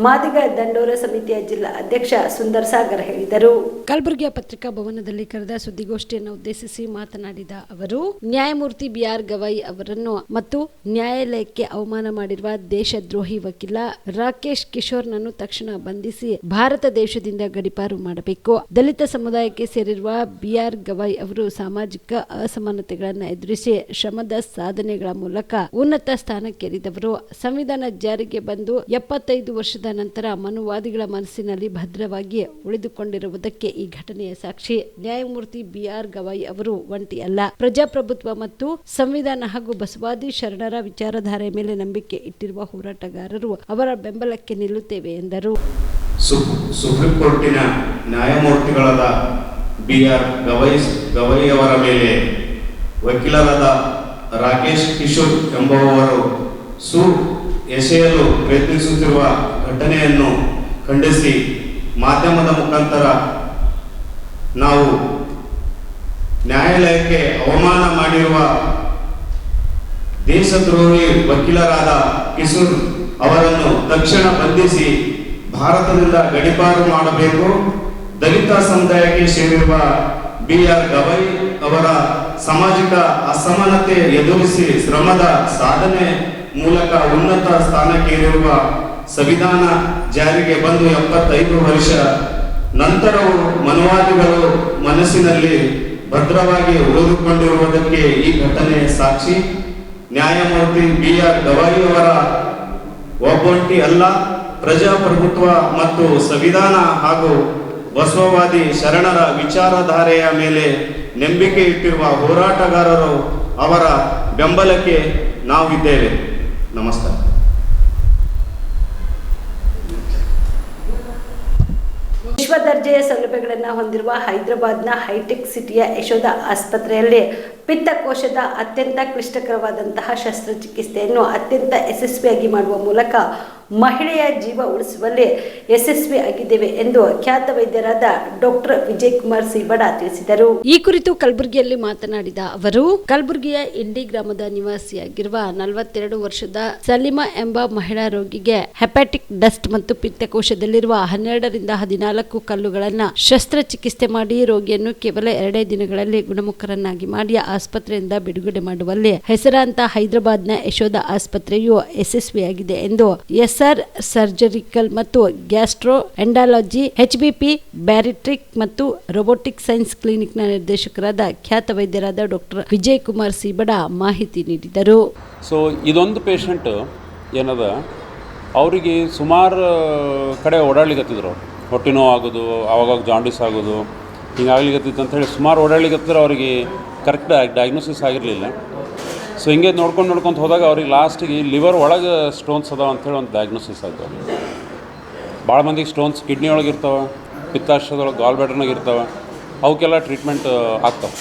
ಮಾದಿಗ ದಂಡೋರ ಸಮಿತಿಯ ಜಿಲ್ಲಾ ಅಧ್ಯಕ್ಷ ಸುಂದರ್ ಸಾಗರ್ ಹೇಳಿದರು. ಕಲಬುರಗಿಯ ಪತ್ರಿಕಾ ಭವನದಲ್ಲಿ ಕರೆದ ಸುದ್ದಿಗೋಷ್ಠಿಯನ್ನು ಉದ್ದೇಶಿಸಿ ಮಾತನಾಡಿದ ಅವರು, ನ್ಯಾಯಮೂರ್ತಿ BR ಗವಾಯಿ ಅವರನ್ನು ಮತ್ತು ನ್ಯಾಯಾಲಯಕ್ಕೆ ಅವಮಾನ ಮಾಡಿರುವ ದೇಶದ್ರೋಹಿ ವಕೀಲ ರಾಕೇಶ್ ಕಿಶೋರ್ನನ್ನು ತಕ್ಷಣ ಬಂಧಿಸಿ ಭಾರತ ದೇಶದಿಂದ ಗಡೀಪಾರು ಮಾಡಬೇಕು. ದಲಿತ ಸಮುದಾಯಕ್ಕೆ ಸೇರಿರುವ BR ಗವಾಯ್ ಅವರು ಸಾಮಾಜಿಕ ಅಸಮಾನತೆಗಳನ್ನು ಎದುರಿಸಿ ಶ್ರಮದ ಸಾಧನೆಗಳ ಮೂಲಕ ಉನ್ನತ ಸ್ಥಾನಕ್ಕೇರಿದವರು. ಸಂವಿಧಾನ ಜಾರಿಗೆ ಬಂದು 75 ವರ್ಷದ ನಂತರ ಮನುವಾದಿಗಳ ಮನಸ್ಸಿನಲ್ಲಿ ಭದ್ರವಾಗಿ ಉಳಿದುಕೊಂಡಿರುವುದಕ್ಕೆ ಈ ಘಟನೆಯ ಸಾಕ್ಷಿ. ನ್ಯಾಯಮೂರ್ತಿ BR ಗವಾಯ್ ಅವರು ಒಂಟಿ ಅಲ್ಲ. ಪ್ರಜಾಪ್ರಭುತ್ವ ಮತ್ತು ಸಂವಿಧಾನ ಹಾಗೂ ಬಸವಾದಿ ಶರಣರ ವಿಚಾರಧಾರೆ ಮೇಲೆ ನಂಬಿಕೆ ಇಟ್ಟಿರುವ ಹೋರಾಟಗಾರರು ಅವರ ಬೆಂಬಲಕ್ಕೆ ನಿಲ್ಲುತ್ತೇವೆ ಎಂದರು. ಸುಪ್ರೀಂ ಕೋರ್ಟಿನ ನ್ಯಾಯಮೂರ್ತಿಗಳಾದ BR ಗವಾಯ್ ಅವರ ಮೇಲೆ ವಕೀಲರಾದ ರಾಕೇಶ್ ಕಿಶೋರ್ ಎಂಬುವವರು ಎಸೆಯಲು ಪ್ರಯತ್ನಿಸುತ್ತಿರುವ ಘಟನೆಯನ್ನು ಖಂಡಿಸಿ ಮಾಧ್ಯಮದ ಮುಖಾಂತರ ನಾವು ನ್ಯಾಯಾಲಯಕ್ಕೆ ಅವಮಾನ ಮಾಡಿರುವ ದೇಶದ್ರೋಹಿ ವಕೀಲರಾದ ಕಿಶೋರ್ ಅವರನ್ನು ತಕ್ಷಣ ಬಂಧಿಸಿ ಭಾರತದಿಂದ ಗಡೀಪಾರು ಮಾಡಬೇಕು. ದಲಿತ ಸಮುದಾಯಕ್ಕೆ ಸೇರಿರುವ BR ಗವಾಯ್ ಅವರ ಸಾಮಾಜಿಕ ಅಸಮಾನತೆ ಎದುರಿಸಿ ಶ್ರಮದ ಸಾಧನೆ ಮೂಲಕ ಉನ್ನತ ಸ್ಥಾನಕ್ಕೇರಿರುವ ಸಂವಿಧಾನ ಜಾರಿಗೆ ಬಂದು 75 ವರ್ಷ ನಂತರವೂ ಮನುವಾದಿಗಳು ಮನಸ್ಸಿನಲ್ಲಿ ಭದ್ರವಾಗಿ ಉಳಿದುಕೊಂಡಿರುವುದಕ್ಕೆ ಈ ಘಟನೆ ಸಾಕ್ಷಿ. ನ್ಯಾಯಮೂರ್ತಿ BR ಗವಾಯ್ ಅವರ ಒಬ್ಬಂಟಿ ಅಲ್ಲ. ಪ್ರಜಾಪ್ರಭುತ್ವ ಮತ್ತು ಸಂವಿಧಾನ ಹಾಗೂ ಬಸವವಾದಿ ಶರಣರ ವಿಚಾರಧಾರೆಯ ಮೇಲೆ ನಂಬಿಕೆ ಇಟ್ಟಿರುವ ಹೋರಾಟಗಾರರು ಅವರ ಬೆಂಬಲಕ್ಕೆ ನಾವಿದ್ದೇವೆ. ನಮಸ್ಕಾರ. ವಿಶ್ವ ದರ್ಜೆಯ ಸೌಲಭ್ಯಗಳನ್ನು ಹೊಂದಿರುವ ಹೈದರಾಬಾದ್ನ ಹೈಟೆಕ್ ಸಿಟಿಯ ಯಶೋಧ ಆಸ್ಪತ್ರೆಯಲ್ಲಿ ಪಿತ್ತಕೋಶದ ಅತ್ಯಂತ ಕ್ಲಿಷ್ಟಕರವಾದಂತಹ ಶಸ್ತ್ರಚಿಕಿತ್ಸೆಯನ್ನು ಅತ್ಯಂತ ಯಶಸ್ವಿಯಾಗಿ ಮಾಡುವ ಮೂಲಕ ಮಹಿಳೆಯ ಜೀವ ಉಳಿಸುವಲ್ಲಿ ಯಶಸ್ವಿಯಾಗಿದ್ದೇವೆ ಎಂದು ಖ್ಯಾತ ವೈದ್ಯರಾದ ಡಾಕ್ಟರ್ ವಿಜಯ್ ಕುಮಾರ್ ಸೀಬಡ ತಿಳಿಸಿದರು. ಈ ಕುರಿತು ಕಲಬುರಗಿಯಲ್ಲಿ ಮಾತನಾಡಿದ ಅವರು, ಕಲಬುರಗಿಯ ಇಂಡಿ ಗ್ರಾಮದ ನಿವಾಸಿಯಾಗಿರುವ 42 ವರ್ಷದ ಸಲೀಮಾ ಎಂಬ ಮಹಿಳಾ ರೋಗಿಗೆ ಹೆಪಾಟಿಕ್ ಡಸ್ಟ್ ಮತ್ತು ಪಿತ್ತಕೋಶದಲ್ಲಿರುವ 12 ರಿಂದ 14 ಕಲ್ಲುಗಳನ್ನು ಶಸ್ತ್ರಚಿಕಿತ್ಸೆ ಮಾಡಿ ರೋಗಿಯನ್ನು ಕೇವಲ 2 ದಿನಗಳಲ್ಲಿ ಗುಣಮುಖರನ್ನಾಗಿ ಮಾಡಿ ಆಸ್ಪತ್ರೆಯಿಂದ ಬಿಡುಗಡೆ ಮಾಡುವಲ್ಲಿ ಹೆಸರಾಂತ ಹೈದರಾಬಾದ್ನ ಯಶೋಧ ಆಸ್ಪತ್ರೆಯು ಯಶಸ್ವಿಯಾಗಿದೆ ಎಂದು SR ಸರ್ಜರಿಕಲ್ ಮತ್ತು ಗ್ಯಾಸ್ಟ್ರೋ ಎಂಡಾಲಜಿ HBP ಬ್ಯಾರಿಟ್ರಿಕ್ ಮತ್ತು ರೋಬೋಟಿಕ್ ಸೈನ್ಸ್ ಕ್ಲಿನಿಕ್ನ ನಿರ್ದೇಶಕರಾದ ಖ್ಯಾತ ವೈದ್ಯರಾದ ಡಾಕ್ಟರ್ ವಿಜಯ್ ಕುಮಾರ್ ಸೀಬಡ ಮಾಹಿತಿ ನೀಡಿದರು. ಸೊ ಇದೊಂದು ಪೇಷಂಟ್ ಏನದ ಅವರಿಗೆ ಸುಮಾರು ಕಡೆ ಓಡಾಡ್ಲಿಕತ್ತಿದ್ರು. ಹೊಟ್ಟೆ ನೋವು ಆಗೋದು, ಆವಾಗ ಜಾಂಡಿಸ್ ಆಗೋದು, ಹಿಂಗಾಗ್ಲಿಕತ್ತಿತ್ತು ಅಂಥೇಳಿ ಸುಮಾರು ಓಡಾಡ್ಲಿಕತ್ತಿದ್ರು. ಅವರಿಗೆ ಕರೆಕ್ಟ್ ಡಯಾಗ್ನೋಸಿಸ್ ಆಗಿರಲಿಲ್ಲ. ಸೊ ಹಿಂಗೆ ನೋಡ್ಕೊಂಡು ಹೋದಾಗ ಅವ್ರಿಗೆ ಲಾಸ್ಟಿಗೆ ಲಿವರ್ ಒಳಗೆ ಸ್ಟೋನ್ಸ್ ಅದಾವ ಅಂಥೇಳಿ ಒಂದು ಡಯಾಗ್ನೋಸಿಸ್ ಆಯ್ತು. ಭಾಳ ಮಂದಿಗೆ ಸ್ಟೋನ್ಸ್ ಕಿಡ್ನಿ ಒಳಗೆ ಇರ್ತಾವೆ, ಪಿತ್ತಾಶಯದೊಳಗೆ ಗಾಲ್ ಬ್ಯಾಡರ್ನಾಗ ಇರ್ತಾವೆ. ಅವಕ್ಕೆಲ್ಲ ಟ್ರೀಟ್ಮೆಂಟ್ ಆಗ್ತಾವೆ.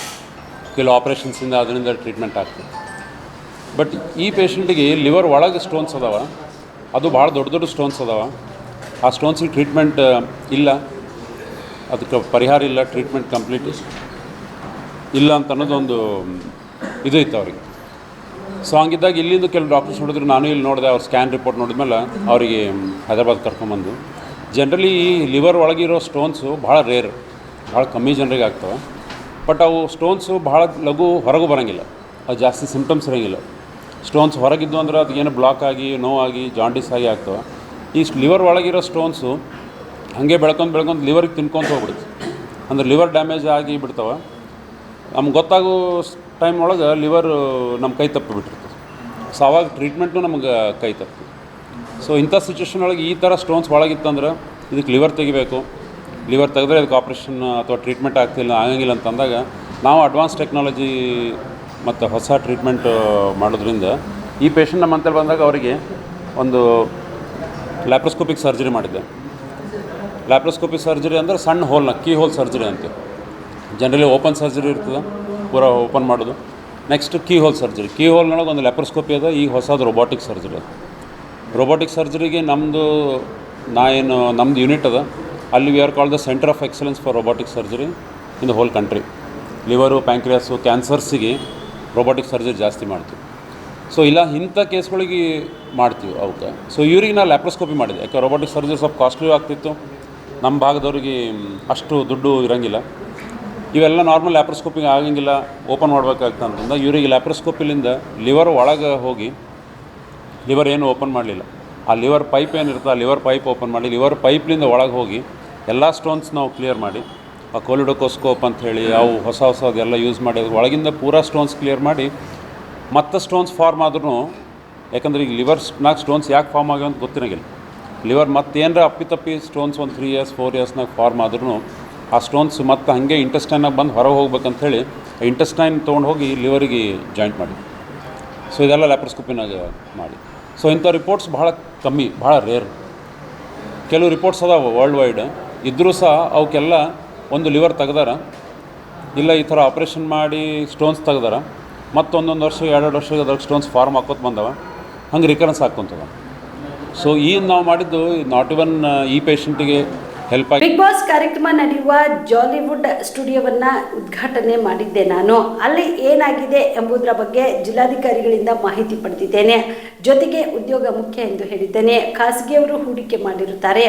ಕೆಲವು ಆಪ್ರೇಷನ್ಸಿಂದ ಅದರಿಂದ ಟ್ರೀಟ್ಮೆಂಟ್ ಆಗ್ತದೆ. ಬಟ್ ಈ ಪೇಷಂಟಿಗೆ ಲಿವರ್ ಒಳಗೆ ಸ್ಟೋನ್ಸ್ ಅದಾವ. ಅದು ಭಾಳ ದೊಡ್ಡ ದೊಡ್ಡ ಸ್ಟೋನ್ಸ್ ಅದಾವ. ಆ ಸ್ಟೋನ್ಸಿಗೆ ಟ್ರೀಟ್ಮೆಂಟ್ ಇಲ್ಲ, ಅದಕ್ಕೆ ಪರಿಹಾರ ಇಲ್ಲ, ಟ್ರೀಟ್ಮೆಂಟ್ ಕಂಪ್ಲೀಟ್ ಇಲ್ಲ ಅಂತ ಅನ್ನೋದೊಂದು ಇದು ಇತ್ತು ಅವ್ರಿಗೆ. ಸೊ ಹಂಗಿದ್ದಾಗ ಇಲ್ಲಿಂದ ಕೆಲವು ಡಾಕ್ಟರ್ಸ್ ನೋಡಿದ್ರು, ನಾನು ಇಲ್ಲಿ ನೋಡಿದೆ. ಅವ್ರ ಸ್ಕ್ಯಾನ್ ರಿಪೋರ್ಟ್ ನೋಡಿದ್ಮೇಲೆ ಅವರಿಗೆ ಹೈದರಾಬಾದ್ ಕರ್ಕೊಂಬಂದು, ಜನರಲಿ ಈ ಲಿವರ್ ಒಳಗಿರೋ ಸ್ಟೋನ್ಸು ಭಾಳ ರೇರ್, ಭಾಳ ಕಮ್ಮಿ ಜನರಿಗೆ ಆಗ್ತವೆ. ಬಟ್ ಅವು ಸ್ಟೋನ್ಸು ಭಾಳ ಲಘು ಹೊರಗೂ ಬರೋಂಗಿಲ್ಲ, ಅದು ಜಾಸ್ತಿ ಸಿಂಪ್ಟಮ್ಸ್ ಇರೋಂಗಿಲ್ಲ. ಸ್ಟೋನ್ಸ್ ಹೊರಗಿದ್ದು ಅಂದ್ರೆ ಅದು ಏನು ಬ್ಲಾಕ್ ಆಗಿ ನೋವಾಗಿ ಜಾಂಡಿಸ್ ಆಗಿ ಆಗ್ತವೆ. ಈ ಲಿವರ್ ಒಳಗಿರೋ ಸ್ಟೋನ್ಸು ಹಾಗೆ ಬೆಳ್ಕೊಂಡು ಲಿವರಿಗೆ ತಿನ್ಕೊಂತ ಹೋಗ್ಬಿಡುತ್ತೆ. ಅಂದ್ರೆ ಲಿವರ್ ಡ್ಯಾಮೇಜ್ ಆಗಿ ಬಿಡ್ತವೆ. ನಮ್ಗೆ ಗೊತ್ತಾಗೋ ಟೈಮ್ ಒಳಗೆ ಲಿವರ್ ನಮ್ಮ ಕೈ ತಪ್ಪಿಬಿಟ್ಟಿರ್ತದೆ. ಸೊ ಆವಾಗ ಟ್ರೀಟ್ಮೆಂಟು ನಮಗೆ ಕೈ ತಪ್ಪು. ಸೊ ಇಂಥ ಸಿಚುವೇಷನ್ ಒಳಗೆ ಈ ಥರ ಸ್ಟೋನ್ಸ್ ಒಳಗಿತ್ತಂದ್ರೆ ಇದಕ್ಕೆ ಲಿವರ್ ತೆಗಿಬೇಕು. ಲಿವರ್ ತೆಗೆದ್ರೆ ಅದಕ್ಕೆ ಆಪ್ರೇಷನ್ ಅಥವಾ ಟ್ರೀಟ್ಮೆಂಟ್ ಆಗಂಗಿಲ್ಲ ಅಂತಂದಾಗ ನಾವು ಅಡ್ವಾನ್ಸ್ ಟೆಕ್ನಾಲಜಿ ಮತ್ತು ಹೊಸ ಟ್ರೀಟ್ಮೆಂಟ್ ಮಾಡೋದ್ರಿಂದ ಈ ಪೇಷಂಟ್ ನಮ್ಮಂತೇಳಿ ಬಂದಾಗ ಅವರಿಗೆ ಒಂದು ಲ್ಯಾಪ್ರೋಸ್ಕೋಪಿಕ್ ಸರ್ಜರಿ ಮಾಡಿದ್ದೆ. ಲ್ಯಾಪ್ರೋಸ್ಕೋಪಿಕ್ ಸರ್ಜರಿ ಅಂದರೆ ಸಣ್ಣ ಹೋಲ್ನ ಕೀ ಹೋಲ್ ಸರ್ಜರಿ ಅಂತೆ. ಜನರಲಿ ಓಪನ್ ಸರ್ಜರಿ ಇರ್ತದೆ, ಪೂರ ಓಪನ್ ಮಾಡೋದು. Next key hole surgery. Key ಹೋಲ್ನೊಳಗೆ ಒಂದು ಲ್ಯಾಪ್ರೋಸ್ಕೋಪಿ ಅದ. ಈಗ ಹೊಸದು ರೋಬೋಟಿಕ್ ಸರ್ಜರಿ ಅದ. ರೋಬೋಟಿಕ್ ಸರ್ಜರಿಗೆ ನಮ್ಮದು ಯೂನಿಟ್ ಅದ. ಅಲ್ಲಿ we are called the centre of excellence for robotic surgery in the whole country. Liver, pancreas, ಕ್ಯಾನ್ಸರ್ಸಿಗೆ ರೋಬೋಟಿಕ್ ಸರ್ಜರಿ ಜಾಸ್ತಿ ಮಾಡ್ತೀವಿ. ಸೊ ಇಲ್ಲ ಇಂಥ ಕೇಸ್ಗಳಿಗೆ ಮಾಡ್ತೀವಿ ಅವಕ್ಕೆ. ಸೊ ಇವ್ರಿಗೆ ನಾನು ಲ್ಯಾಪ್ರೋಸ್ಕೋಪಿ ಮಾಡಿದೆ. ಯಾಕೆ ರೋಬೋಟಿಕ್ ಸರ್ಜರಿ ಸ್ವಲ್ಪ ಕಾಸ್ಟ್ಲಿ ಆಗ್ತಿತ್ತು. ನಮ್ಮ ಭಾಗದವ್ರಿಗೆ ಅಷ್ಟು ದುಡ್ಡು ಇರೋಂಗಿಲ್ಲ. ಇವೆಲ್ಲ ನಾರ್ಮಲ್ ಲ್ಯಾಪ್ರೋಸ್ಕೋಪಿಗೆ ಆಗಂಗಿಲ್ಲ, ಓಪನ್ ಮಾಡಬೇಕಾಗ್ತದೆ ಅಂತಂದ ಇವರಿಗೆ ಲ್ಯಾಪ್ರೋಸ್ಕೋಪಿಲಿಂದ ಲಿವರ್ ಒಳಗೆ ಹೋಗಿ, ಲಿವರ್ ಏನು ಓಪನ್ ಮಾಡಲಿಲ್ಲ, ಆ ಲಿವರ್ ಪೈಪ್ ಏನಿರುತ್ತೆ ಆ ಲಿವರ್ ಪೈಪ್ ಓಪನ್ ಮಾಡಿ ಲಿವರ್ ಪೈಪ್ಲಿಂದ ಒಳಗೆ ಹೋಗಿ ಎಲ್ಲ ಸ್ಟೋನ್ಸ್ ನಾವು ಕ್ಲಿಯರ್ ಮಾಡಿ ಆ ಕೊಲಿಡೋಕೋಸ್ಕೋಪ್ ಅಂಥೇಳಿ ಅವು ಹೊಸದೆಲ್ಲ ಯೂಸ್ ಮಾಡಿ ಒಳಗಿಂದ ಪೂರಾ ಸ್ಟೋನ್ಸ್ ಕ್ಲಿಯರ್ ಮಾಡಿ ಮತ್ತೆ ಸ್ಟೋನ್ಸ್ ಫಾರ್ಮ್ ಆದ್ರೂ, ಯಾಕಂದ್ರೆ ಈಗ ಲಿವರ್ಸ್ನಾಗ ಸ್ಟೋನ್ಸ್ ಯಾಕೆ ಫಾರ್ಮ್ ಆಗ್ಯಾವ ಅಂತ ಗೊತ್ತಿರಂಗಿಲ್ಲ. ಲಿವರ್ ಮತ್ತೇನರ ಅಪ್ಪಿತಪ್ಪಿ ಸ್ಟೋನ್ಸ್ ಒಂದು 3 years 4 yearsನಾಗ ಫಾರ್ಮ್ ಆದ್ರೂ ಆ ಸ್ಟೋನ್ಸ್ ಮತ್ತೆ ಹಾಗೆ ಇಂಟೆಸ್ಟೈನಾಗ ಬಂದು ಹೊರಗೆ ಹೋಗ್ಬೇಕಂಥೇಳಿ ಇಂಟೆಸ್ಟೈನ್ ತೊಗೊಂಡು ಹೋಗಿ ಲಿವರಿಗೆ ಜಾಯಿಂಟ್ ಮಾಡಿ. ಸೊ ಇದೆಲ್ಲ ಲ್ಯಾಪ್ರೋಸ್ಕೋಪಿನಾಗ ಮಾಡಿ. ಸೊ ಇಂಥ ರಿಪೋರ್ಟ್ಸ್ ಭಾಳ ಕಮ್ಮಿ, ಭಾಳ ರೇರ್. ಕೆಲವು ರಿಪೋರ್ಟ್ಸ್ ಅದಾವ ವರ್ಲ್ಡ್ ವೈಡ್, ಇದ್ದರೂ ಸಹ ಅವಕ್ಕೆಲ್ಲ ಒಂದು ಲಿವರ್ ತೆಗ್ದಾರ, ಇಲ್ಲ ಈ ಥರ ಆಪ್ರೇಷನ್ ಮಾಡಿ ಸ್ಟೋನ್ಸ್ ತೆಗ್ದಾರ, ಮತ್ತೊಂದೊಂದು ವರ್ಷ 2 ವರ್ಷ ಅದ್ರಾಗ ಸ್ಟೋನ್ಸ್ ಫಾರ್ಮ್ ಹಾಕೋತ ಬಂದವ, ಹಂಗೆ ರಿಕರೆನ್ಸ್ ಹಾಕ್ಕೊಂತದ. ಸೊ ಈಗ ನಾವು ಮಾಡಿದ್ದು ನಾಟ್ ಇವನ್ ಈ ಪೇಷಂಟಿಗೆ ಹೆಲ್ಪ್ ಆಗಿ. ಬಿಗ್ ಬಾಸ್ ಕಾರ್ಯಕ್ರಮ ನಡೆಯುವ ಜಾಲಿವುಡ್ ಸ್ಟುಡಿಯೋವನ್ನ ಉದ್ಘಾಟನೆ ಮಾಡಿದ್ದೆ ನಾನು. ಅಲ್ಲಿ ಏನಾಗಿದೆ ಎಂಬುದರ ಬಗ್ಗೆ ಜಿಲ್ಲಾಧಿಕಾರಿಗಳಿಂದ ಮಾಹಿತಿ ಪಡೆದಿದ್ದೇನೆ. ಜೊತೆಗೆ ಉದ್ಯೋಗ ಮುಖ್ಯ ಎಂದು ಹೇಳಿದ್ದೇನೆ. ಖಾಸಗಿಯವರು ಹೂಡಿಕೆ ಮಾಡಿರುತ್ತಾರೆ,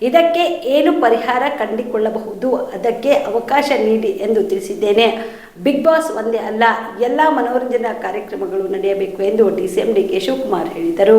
ಇದಕ್ಕೆ ಏನು ಪರಿಹಾರ ಕಂಡುಕೊಳ್ಳಬಹುದು, ಅದಕ್ಕೆ ಅವಕಾಶ ನೀಡಿ ಎಂದು ತಿಳಿಸಿದ್ದೇನೆ. ಬಿಗ್ ಬಾಸ್ ಒಂದೇ ಅಲ್ಲ, ಎಲ್ಲ ಮನೋರಂಜನಾ ಕಾರ್ಯಕ್ರಮಗಳು ನಡೆಯಬೇಕು ಎಂದು ಡಿಸಿಎಂ ಡಿಕೆ ಶಿವಕುಮಾರ್ ಹೇಳಿದರು.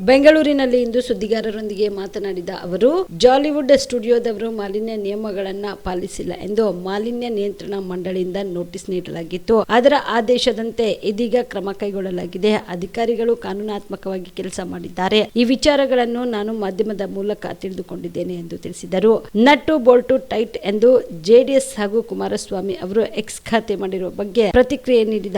ಬೆಂಗಳೂರಿನಲ್ಲಿ ಇಂದು ಸುದ್ದಿಗಾರರೊಂದಿಗೆ ಮಾತನಾಡಿದ ಅವರು, ಜಾಲಿವುಡ್ ಸ್ಟುಡಿಯೋದವರು ಮಾಲಿನ್ಯ ನಿಯಮಗಳನ್ನು ಪಾಲಿಸಿಲ್ಲ ಎಂದು ಮಾಲಿನ್ಯ ನಿಯಂತ್ರಣ ಮಂಡಳಿಯಿಂದ ನೋಟಿಸ್ ನೀಡಲಾಗಿತ್ತು. ಅದರ ಆದೇಶದಂತೆ ಇದೀಗ ಕ್ರಮ ಕೈಗೊಳ್ಳಲಾಗಿದೆ. ಅಧಿಕಾರಿಗಳು ಕಾನೂನಾತ್ಮಕವಾಗಿ ಕೆಲಸ ಮಾಡಿದ್ದಾರೆ. ಈ ವಿಚಾರಗಳನ್ನು ನಾನು ಮಾಧ್ಯಮದ ಮೂಲಕ ತಿಳಿದುಕೊಂಡಿದ್ದೇನೆ ಎಂದು ತಿಳಿಸಿದರು. ನಟ್ಟು ಬೋಲ್ಟು ಟೈಟ್ ಎಂದು ಜೆಡಿಎಸ್ ಹಾಗೂ ಕುಮಾರಸ್ವಾಮಿ ಅವರು ಎಕ್ಸ್ ಖಾತೆ ಮಾಡಿರುವ ಬಗ್ಗೆ ಪ್ರತಿಕ್ರಿಯೆ ನೀಡಿದ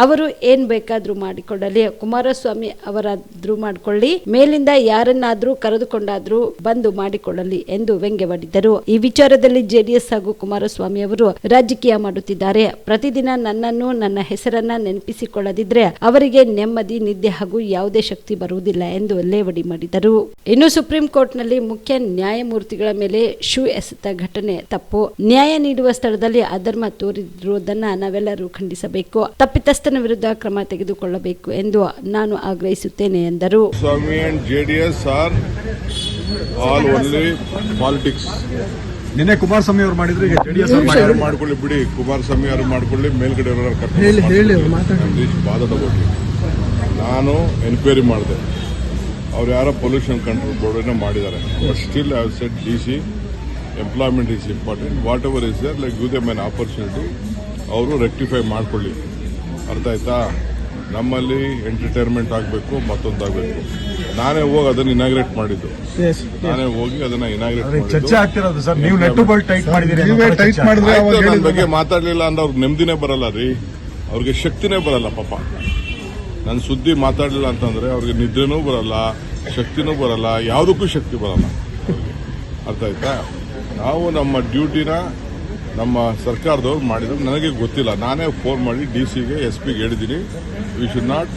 ಅವರು ಏನ್ ಬೇಕಾದ್ರೂ ಮಾಡಿಕೊಳ್ಳಲಿ, ಕುಮಾರಸ್ವಾಮಿ ಅವರಾದ್ರೂ ಮಾಡಿಕೊಳ್ಳಿ, ಮೇಲಿಂದ ಯಾರನ್ನಾದ್ರೂ ಕರೆದುಕೊಂಡಾದ್ರೂ ಬಂದು ಮಾಡಿಕೊಳ್ಳಲಿ ಎಂದು ವ್ಯಂಗ್ಯವಾಡಿದ್ದರು. ಈ ವಿಚಾರದಲ್ಲಿ ಜೆಡಿಎಸ್ ಹಾಗೂ ಕುಮಾರಸ್ವಾಮಿ ಅವರು ರಾಜಕೀಯ ಮಾಡುತ್ತಿದ್ದಾರೆ. ಪ್ರತಿದಿನ ನನ್ನನ್ನು, ನನ್ನ ಹೆಸರನ್ನ ನೆನಪಿಸಿಕೊಳ್ಳದಿದ್ರೆ ಅವರಿಗೆ ನೆಮ್ಮದಿ, ನಿದ್ದೆ ಹಾಗೂ ಯಾವುದೇ ಶಕ್ತಿ ಬರುವುದಿಲ್ಲ ಎಂದು ಲೇವಡಿ ಮಾಡಿದರು. ಇನ್ನು ಸುಪ್ರೀಂ ಕೋರ್ಟ್ನಲ್ಲಿ ಮುಖ್ಯ ನ್ಯಾಯಮೂರ್ತಿಗಳ ಮೇಲೆ ಶೂ ಎಸೆತ ಘಟನೆ ತಪ್ಪು. ನ್ಯಾಯ ನೀಡುವ ಸ್ಥಳದಲ್ಲಿ ಅಧರ್ಮ ತೋರಿರುವುದನ್ನು ನಾವೆಲ್ಲರೂ ಖಂಡಿಸಬೇಕು. ತಪ್ಪಿತಸ್ಥನ ವಿರುದ್ಧ ಕ್ರಮ ತೆಗೆದುಕೊಳ್ಳಬೇಕು ಎಂದು ನಾನು ಆಗ್ರಹಿಸುತ್ತೇನೆ ಎಂದರು. Swami and JDS are all only politics. ನಿನ್ನೆ ಕುಮಾರಸ್ವಾಮಿ ಅವರು ಮಾಡಿದ್ರು, ಈಗ ಜೆಡಿಎಸ್ ಅವರು ಮಾಡ್ಕೊಳ್ಳಿ ಬಿಡಿ, ಕುಮಾರಸ್ವಾಮಿ ಅವರು ಮಾಡ್ಕೊಳ್ಳಿ, ಮೇಲ್ಗಡೆ ಬಾಧ ತಗೊಳ್ಳಿ. ನಾನು ಎನ್ಕ್ವೈರಿ ಮಾಡಿದೆ, ಅವ್ರು ಯಾರೋ ಪೊಲ್ಯೂಷನ್ ಕಂಟ್ರೋಲ್ ಬೋರ್ಡನ್ನ ಮಾಡಿದ್ದಾರೆ. But still I have said DC employment is important. Whatever is there, like give them an opportunity, ಅವರು ರೆಕ್ಟಿಫೈ ಮಾಡ್ಕೊಳ್ಳಿ. ಅರ್ಥ ಆಯ್ತಾ? ನಮ್ಮಲ್ಲಿ ಎಂಟರ್ಟೈನ್ಮೆಂಟ್ ಆಗಬೇಕು, ಮತ್ತೊಂದಾಗಬೇಕು. ನಾನೇ ಹೋಗಿ ಅದನ್ನ ಇನಾಗ್ರೇಟ್ ಮಾಡಿದ್ದು, ಚರ್ಚೆ ಆಗ್ತಿರೋದು ಸರ್. ನೀವು ಟೈಟ್ ಮಾಡಿದ್ರೆ ನನ್ನ ಬಗ್ಗೆ ಮಾತಾಡ್ಲಿಲ್ಲ ಅಂದ್ರೆ ಅವ್ರಿಗೆ ನೆಮ್ಮದಿನೇ ಬರಲ್ಲ ರೀ, ಅವ್ರಿಗೆ ಶಕ್ತಿನೇ ಬರಲ್ಲ. ಪಾಪ ನನ್ನ ಸುದ್ದಿ ಮಾತಾಡ್ಲಿಲ್ಲ ಅಂತಂದ್ರೆ ಅವ್ರಿಗೆ ನಿದ್ರೆನೂ ಬರಲ್ಲ, ಶಕ್ತಿನೂ ಬರಲ್ಲ, ಯಾವುದಕ್ಕೂ ಶಕ್ತಿ ಬರಲ್ಲ. ಅರ್ಥ ಆಯ್ತಾ? ನಾವು ನಮ್ಮ ಡ್ಯೂಟಿನ ನಮ್ಮ ಸರ್ಕಾರದವ್ರು ಮಾಡಿದ್ರು, ನನಗೆ ಗೊತ್ತಿಲ್ಲ. ನಾನೇ ಫೋನ್ ಮಾಡಿ DCಗೆ SPಗೆ ಹೇಳಿದ್ದೀನಿ, we should not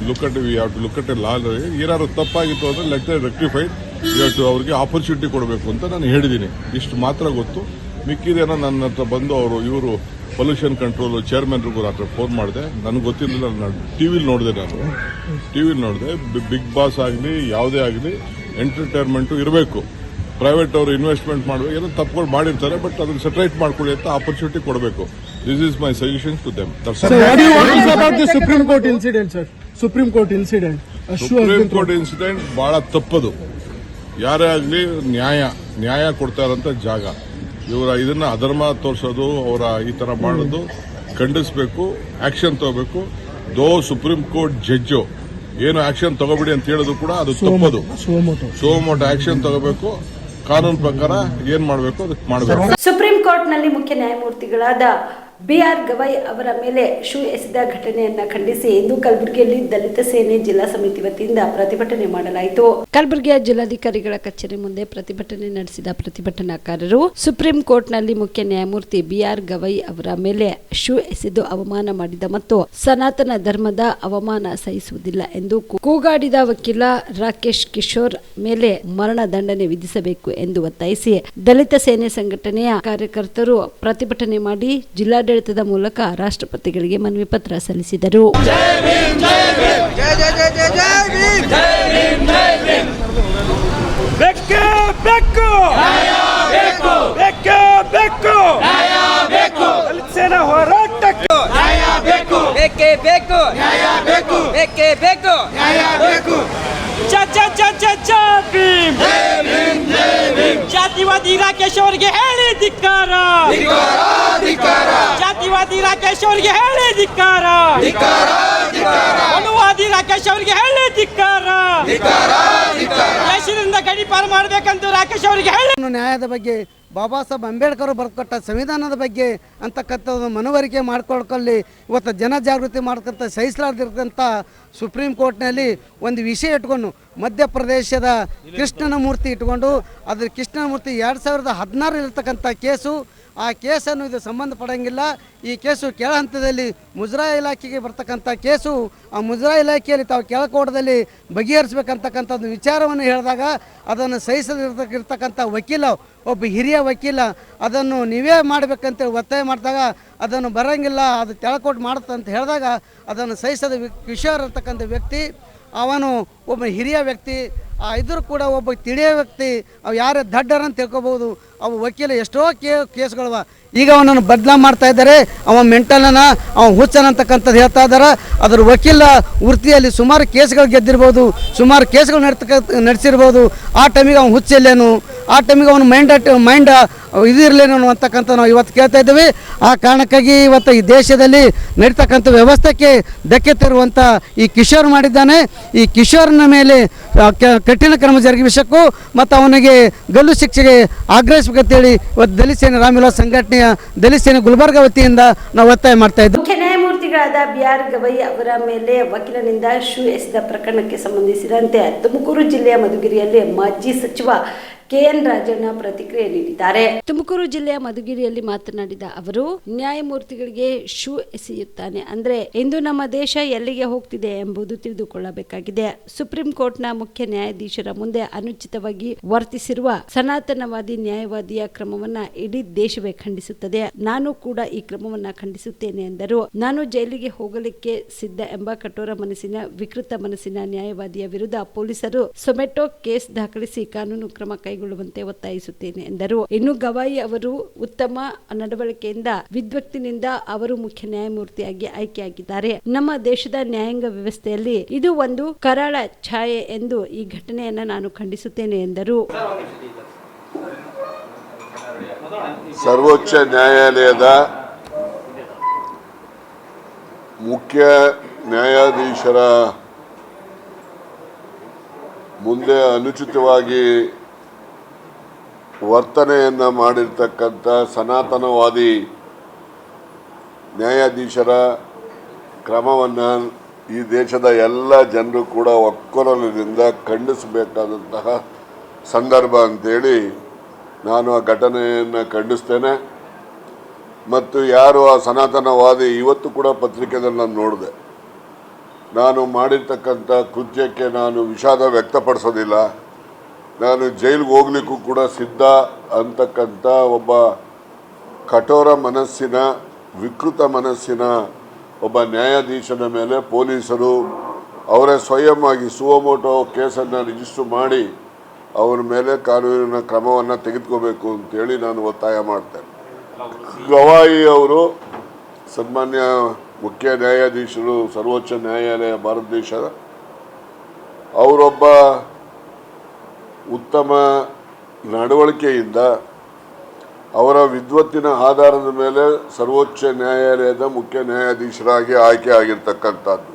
look at a law. ಏನಾದ್ರು ತಪ್ಪಾಗಿತ್ತು ಅಂದ್ರೆ ಲೆಟ್ ರೆಕ್ಟಿಫೈಡ್, ಅವ್ರಿಗೆ ಆಪರ್ಚುನಿಟಿ ಕೊಡಬೇಕು ಅಂತ ನಾನು ಹೇಳಿದ್ದೀನಿ. ಇಷ್ಟು ಮಾತ್ರ ಗೊತ್ತು. ಮಿಕ್ಕಿದೇನೋ ನನ್ನ ಹತ್ರ ಬಂದು ಇವರು ಪೊಲ್ಯೂಷನ್ ಕಂಟ್ರೋಲ್ ಚೇರ್ಮನ್ರಿಗೂ ಹತ್ರ ಫೋನ್ ಮಾಡಿದೆ, ನನಗೆ ಗೊತ್ತಿರಲಿಲ್ಲ. ನಾನು ಟಿವಿಲಿ ನೋಡಿದೆ. ಬಿಗ್ ಬಾಸ್ ಆಗಲಿ ಯಾವುದೇ ಆಗಲಿ ಎಂಟರ್ಟೈನ್ಮೆಂಟು ಇರಬೇಕು. ಪ್ರೈವೇಟ್ ಅವರು ಇನ್ವೆಸ್ಟ್ಮೆಂಟ್ ಮಾಡಬೇಕು, ಏನೋ ತಪ್ಪುಗಳು ಮಾಡಿರ್ತಾರೆ, ಬಟ್ ಅದನ್ನು ಸೆಟ್ರೈಟ್ ಮಾಡ್ಕೊಳ್ಳಿ ಅಂತ ಆಪರ್ಚುನಿಟಿ ಕೊಡಬೇಕು. This is my suggestion to them. Supreme court incident ಬಹಳ ತಪ್ಪದು. ಯಾರೇ ಆಗಲಿ ನ್ಯಾಯ ಕೊಡ್ತಾ ಇರೋಂಥ ಜಾಗ. ಇವರ ಇದನ್ನ ಅಧರ್ಮ ತೋರಿಸೋದು, ಅವರ ಈ ತರ ಮಾಡೋದು ಖಂಡಿಸಬೇಕು, ಆಕ್ಷನ್ ತಗೋಬೇಕು. ಸುಪ್ರೀಂ ಕೋರ್ಟ್ ಜಡ್ಜು ಏನು ಆಕ್ಷನ್ ತಗೋಬಿಡಿ ಅಂತ ಹೇಳೋದು ಕೂಡ ಅದು ತಪ್ಪದು. ಸೋಮೋಟೋ ಆಕ್ಷನ್ ತಗೋಬೇಕು, ಕಾನೂನು ಪ್ರಕಾರ ಏನ್ ಮಾಡಬೇಕು ಅದಕ್ಕೆ ಮಾಡಬೇಕು. ಸುಪ್ರೀಂ ಕೋರ್ಟ್ನಲ್ಲಿ ಮುಖ್ಯ ನ್ಯಾಯಮೂರ್ತಿಗಳಾದ BR ಗವೈ ಅವರ ಮೇಲೆ ಶೂ ಎಸೆದ ಘಟನೆಯನ್ನ ಖಂಡಿಸಿ ಇಂದು ಕಲಬುರಗಿಯಲ್ಲಿ ದಲಿತ ಸೇನೆ ಜಿಲ್ಲಾ ಸಮಿತಿ ವತಿಯಿಂದ ಪ್ರತಿಭಟನೆ ಮಾಡಲಾಯಿತು. ಕಲಬುರಗಿಯ ಜಿಲ್ಲಾಧಿಕಾರಿಗಳ ಕಚೇರಿ ಮುಂದೆ ಪ್ರತಿಭಟನೆ ನಡೆಸಿದ ಪ್ರತಿಭಟನಾಕಾರರು ಸುಪ್ರೀಂ ಕೋರ್ಟ್ನಲ್ಲಿ ಮುಖ್ಯ ನ್ಯಾಯಮೂರ್ತಿ BR ಗವೈ ಅವರ ಮೇಲೆ ಶೂ ಎಸೆದು ಅವಮಾನ ಮಾಡಿದ ಮತ್ತು ಸನಾತನ ಧರ್ಮದ ಅವಮಾನ ಸಹಿಸುವುದಿಲ್ಲ ಎಂದು ಕೂಗಾಡಿದ ವಕೀಲ ರಾಕೇಶ್ ಕಿಶೋರ್ ಮೇಲೆ ಮರಣ ದಂಡನೆ ವಿಧಿಸಬೇಕು ಎಂದು ಒತ್ತಾಯಿಸಿ ದಲಿತ ಸೇನೆ ಸಂಘಟನೆಯ ಕಾರ್ಯಕರ್ತರು ಪ್ರತಿಭಟನೆ ಮಾಡಿ ಜಿಲ್ಲಾಡಳಿತದ ಮೂಲಕ ರಾಷ್ಟ್ರಪತಿಗಳಿಗೆ ಮನವಿ ಪತ್ರ ಸಲ್ಲಿಸಿದರು. ಜಾತಿವಾದಿ ಇಲಾಖೆ ರಾಕೇಶ್ ಅವರಿಗೆ ಹೇಳಿ ಧಿಕ್ಕಾರ, ಜಾತಿವಾದಿ ರಾಕೇಶ್ ಅವರಿಗೆ ಹೇಳಿ ಧಿಕ್ಕಾರ, ಅನುವಾದಿ ರಾಕೇಶ್ ಅವರಿಗೆ ಹೇಳಿ ಧಿಕ್ಕಾರ, ದೇಶದಿಂದ ಗಡೀಪಾರು ಮಾಡಬೇಕಂತ ರಾಕೇಶ್ ಅವರಿಗೆ ಹೇಳಿ. ನ್ಯಾಯದ ಬಗ್ಗೆ ಬಾಬಾ ಸಾಹೇಬ್ ಅಂಬೇಡ್ಕರ್ ಬರೆದುಕೊಟ್ಟ ಸಂವಿಧಾನದ ಬಗ್ಗೆ ಅಂತಕ್ಕಂಥದ್ದು ಮನವರಿಕೆ ಮಾಡ್ಕೊಳ್ಕೊಳ್ಳಿ ಇವತ್ತು ಜನಜಾಗೃತಿ ಮಾಡ್ಕೊಂತ ಸಹಿಸಲಾರ್ದಿರ್ತಕ್ಕಂಥ ಸುಪ್ರೀಂ ಕೋರ್ಟ್ನಲ್ಲಿ ಒಂದು ವಿಷಯ ಇಟ್ಕೊಂಡು ಮಧ್ಯಪ್ರದೇಶದ ಕೃಷ್ಣನ ಮೂರ್ತಿ ಇಟ್ಕೊಂಡು ಅದ್ರ ಕೃಷ್ಣನ ಮೂರ್ತಿ 2016 ಇರ್ತಕ್ಕಂಥ ಕೇಸು, ಆ ಕೇಸನ್ನು ಇದು ಸಂಬಂಧಪಡೋಂಗಿಲ್ಲ. ಈ ಕೇಸು ಕೆಳ ಹಂತದಲ್ಲಿ ಮುಜರಾಯಿ ಇಲಾಖೆಗೆ ಬರ್ತಕ್ಕಂಥ ಕೇಸು, ಆ ಮುಜರಾಯಿ ಇಲಾಖೆಯಲ್ಲಿ ತಾವು ಕೆಳಕೋಟದಲ್ಲಿ ಬಗೆಹರಿಸಬೇಕಂತಕ್ಕಂಥದ್ದು ವಿಚಾರವನ್ನು ಹೇಳಿದಾಗ ಅದನ್ನು ಸಹಿಸಲಿರ್ತಕ್ಕಂಥ ವಕೀಲ, ಒಬ್ಬ ಹಿರಿಯ ವಕೀಲ ಅದನ್ನು ನೀವೇ ಮಾಡಬೇಕಂತೇಳಿ ಒತ್ತಾಯ ಮಾಡಿದಾಗ ಅದನ್ನು ಬರೋಂಗಿಲ್ಲ, ಅದು ಕೆಳಕೋಟ್ ಮಾಡುತ್ತೆ ಅಂತ ಹೇಳಿದಾಗ ಅದನ್ನು ಸಹಿಸದ ಕಿಶೋರ್ ಅಂತಕ್ಕಂಥ ವ್ಯಕ್ತಿ, ಅವನು ಒಬ್ಬ ಹಿರಿಯ ವ್ಯಕ್ತಿ, ಇದ್ರೂ ಕೂಡ ಒಬ್ಬ ತಿಳಿಯೋ ವ್ಯಕ್ತಿ, ಅವು ಯಾರೇ ದಡ್ಡರ ಅಂತ ತಿಳ್ಕೊಬೋದು. ಅವು ವಕೀಲ ಎಷ್ಟೋ ಕೇಸ್ಗಳವ, ಈಗ ಅವನನ್ನು ಬದಲಾವಣೆ ಮಾಡ್ತಾ ಇದ್ದಾರೆ. ಅವ ಮೆಂಟಲನ, ಅವ ಹುಚ್ಚನ ಅಂತಕ್ಕಂಥದ್ದು ಹೇಳ್ತಾ ಇದ್ದಾರೆ. ಅದರ ವಕೀಲ ವೃತ್ತಿಯಲ್ಲಿ ಸುಮಾರು ಕೇಸ್ಗಳು ಗೆದ್ದಿರ್ಬೋದು, ಸುಮಾರು ಕೇಸ್ಗಳು ನಡೆಸಿರ್ಬೋದು. ಆ ಟೈಮಿಗೆ ಅವ್ನು ಹುಚ್ಚಿಲ್ಲೇನು, ಆ ಟೈಮಿಗೆ ಅವನು ಮೈಂಡ್ ಇದಿರಲೇನು ಅಂತಕ್ಕಂಥ ನಾವು ಇವತ್ತು ಕೇಳ್ತಾ ಇದ್ದೀವಿ. ಆ ಕಾರಣಕ್ಕಾಗಿ ಇವತ್ತು ಈ ದೇಶದಲ್ಲಿ ನಡೀತಕ್ಕಂಥ ವ್ಯವಸ್ಥೆಗೆ ಧಕ್ಕೆ ತರುವಂಥ ಈ ಕಿಶೋರ್ ಮಾಡಿದ್ದಾನೆ. ಈ ಕಿಶೋರ್ನ ಮೇಲೆ ಕಠಿಣ ಕ್ರಮ ಜರುಗಿಸಬೇಕು ಮತ್ತು ಅವನಿಗೆ ಗಲ್ಲು ಶಿಕ್ಷೆಗೆ ಆಗ್ರಹಿಸಬೇಕಂತೇಳಿ ಇವತ್ತು ದಲಿತ ಸೇನೆ ರಾಮವಿಲಾಸ್ ಸಂಘಟನೆಯ ದಲಿತ ಸೇನೆ ಗುಲ್ಬರ್ಗ ವತಿಯಿಂದ ನಾವು ಒತ್ತಾಯ ಮಾಡ್ತಾ ಇದ್ದೀವಿ. ಮುಖ್ಯ ನ್ಯಾಯಮೂರ್ತಿಗಳಾದ BR ಗವೈ ಅವರ ಮೇಲೆ ವಕೀಲನಿಂದ ಶೂ ಎಸೆದ ಪ್ರಕರಣಕ್ಕೆ ಸಂಬಂಧಿಸಿದಂತೆ ತುಮಕೂರು ಜಿಲ್ಲೆಯ ಮಧುಗಿರಿಯಲ್ಲಿ ಮಾಜಿ ಸಚಿವ KN ರಾಜಣ್ಣ ಪ್ರತಿಕ್ರಿಯೆ ನೀಡಿದ್ದಾರೆ. ತುಮಕೂರು ಜಿಲ್ಲೆಯ ಮಧುಗಿರಿಯಲ್ಲಿ ಮಾತನಾಡಿದ ಅವರು, ನ್ಯಾಯಮೂರ್ತಿಗಳಿಗೆ ಶೂ ಎಸೆಯುತ್ತಾನೆ ಅಂದ್ರೆ ಇಂದು ನಮ್ಮ ದೇಶ ಎಲ್ಲಿಗೆ ಹೋಗ್ತಿದೆ ಎಂಬುದು ತಿಳಿದುಕೊಳ್ಳಬೇಕಾಗಿದೆ. ಸುಪ್ರೀಂ ಕೋರ್ಟ್ನ ಮುಖ್ಯ ನ್ಯಾಯಾಧೀಶರ ಮುಂದೆ ಅನುಚಿತವಾಗಿ ವರ್ತಿಸಿರುವ ಸನಾತನವಾದಿ ನ್ಯಾಯವಾದಿಯ ಕ್ರಮವನ್ನ ಇಡೀ ದೇಶವೇ ಖಂಡಿಸುತ್ತದೆ. ನಾನು ಕೂಡ ಈ ಕ್ರಮವನ್ನ ಖಂಡಿಸುತ್ತೇನೆ ಎಂದರು. ನಾನು ಜೈಲಿಗೆ ಹೋಗಲಿಕ್ಕೆ ಸಿದ್ಧ ಎಂಬ ಕಠೋರ ಮನಸ್ಸಿನ ವಿಕೃತ ಮನಸ್ಸಿನ ನ್ಯಾಯವಾದಿಯ ವಿರುದ್ಧ ಪೊಲೀಸರು ಸೊಮೆಟೋ ಕೇಸ್ ದಾಖಲಿಸಿ ಕಾನೂನು ಕ್ರಮ ಕೈಗೊಳ್ಳುವಂತೆ ಒತ್ತಾಯಿಸುತ್ತೇನೆ ಎಂದರು. ಇನ್ನು ಗವಾಯಿ ಅವರು ಉತ್ತಮ ನಡವಳಿಕೆಯಿಂದ ವಿದ್ವತ್ತಿನಿಂದ ಅವರು ಮುಖ್ಯ ನ್ಯಾಯಮೂರ್ತಿಯಾಗಿ ಆಯ್ಕೆಯಾಗಿದ್ದಾರೆ. ನಮ್ಮ ದೇಶದ ನ್ಯಾಯಾಂಗ ವ್ಯವಸ್ಥೆಯಲ್ಲಿ ಇದು ಒಂದು ಕರಾಳ ಛಾಯೆ ಎಂದು ಈ ಘಟನೆಯನ್ನು ನಾನು ಖಂಡಿಸುತ್ತೇನೆ ಎಂದರು. ಸರ್ವೋಚ್ಚ ನ್ಯಾಯಾಲಯದ ಮುಖ್ಯ ನ್ಯಾಯಾಧೀಶರ ಮುಂದೆ ಅನುಚಿತವಾಗಿ ವರ್ತನೆಯನ್ನು ಮಾಡಿರ್ತಕ್ಕಂಥ ಸನಾತನವಾದಿ ನ್ಯಾಯಾಧೀಶರ ಕ್ರಮವನ್ನು ಈ ದೇಶದ ಎಲ್ಲ ಜನರು ಕೂಡ ಒಕ್ಕೊರಲಿನಿಂದ ಖಂಡಿಸಬೇಕಾದಂತಹ ಸಂದರ್ಭ ಅಂತೇಳಿ ನಾನು ಆ ಘಟನೆಯನ್ನು ಖಂಡಿಸ್ತೇನೆ. ಮತ್ತು ಯಾರು ಆ ಸನಾತನವಾದಿ, ಇವತ್ತು ಕೂಡ ಪತ್ರಿಕೆಯಲ್ಲಿ ನಾನು ನೋಡಿದೆ, ನಾನು ಮಾಡಿರ್ತಕ್ಕಂಥ ಕೃತ್ಯಕ್ಕೆ ನಾನು ವಿಷಾದ ವ್ಯಕ್ತಪಡಿಸೋದಿಲ್ಲ, ನಾನು ಜೈಲಿಗೆ ಹೋಗ್ಲಿಕ್ಕೂ ಕೂಡ ಸಿದ್ಧ ಅಂತಕ್ಕಂಥ ಒಬ್ಬ ಕಠೋರ ಮನಸ್ಸಿನ, ವಿಕೃತ ಮನಸ್ಸಿನ ಒಬ್ಬ ನ್ಯಾಯಾಧೀಶನ ಮೇಲೆ ಪೊಲೀಸರು ಅವರೇ ಸ್ವಯಂ ಆಗಿ ಸುವಮೋಟೋ ಕೇಸನ್ನು ರಿಜಿಸ್ಟರ್ ಮಾಡಿ ಅವರ ಮೇಲೆ ಕಾನೂನಿನ ಕ್ರಮವನ್ನು ತೆಗೆದುಕೋಬೇಕು ಅಂತೇಳಿ ನಾನು ಒತ್ತಾಯ ಮಾಡ್ತೇನೆ. ಗವಾಯಿ ಅವರು ಸನ್ಮಾನ್ಯ ಮುಖ್ಯ ನ್ಯಾಯಾಧೀಶರು, ಸರ್ವೋಚ್ಚ ನ್ಯಾಯಾಲಯ ಭಾರತ ದೇಶದ, ಅವರೊಬ್ಬ ಉತ್ತಮ ನಡವಳಿಕೆಯಿಂದ ಅವರ ವಿದ್ವತ್ತಿನ ಆಧಾರದ ಮೇಲೆ ಸರ್ವೋಚ್ಚ ನ್ಯಾಯಾಲಯದ ಮುಖ್ಯ ನ್ಯಾಯಾಧೀಶರಾಗಿ ಆಯ್ಕೆ ಆಗಿರ್ತಕ್ಕಂಥದ್ದು.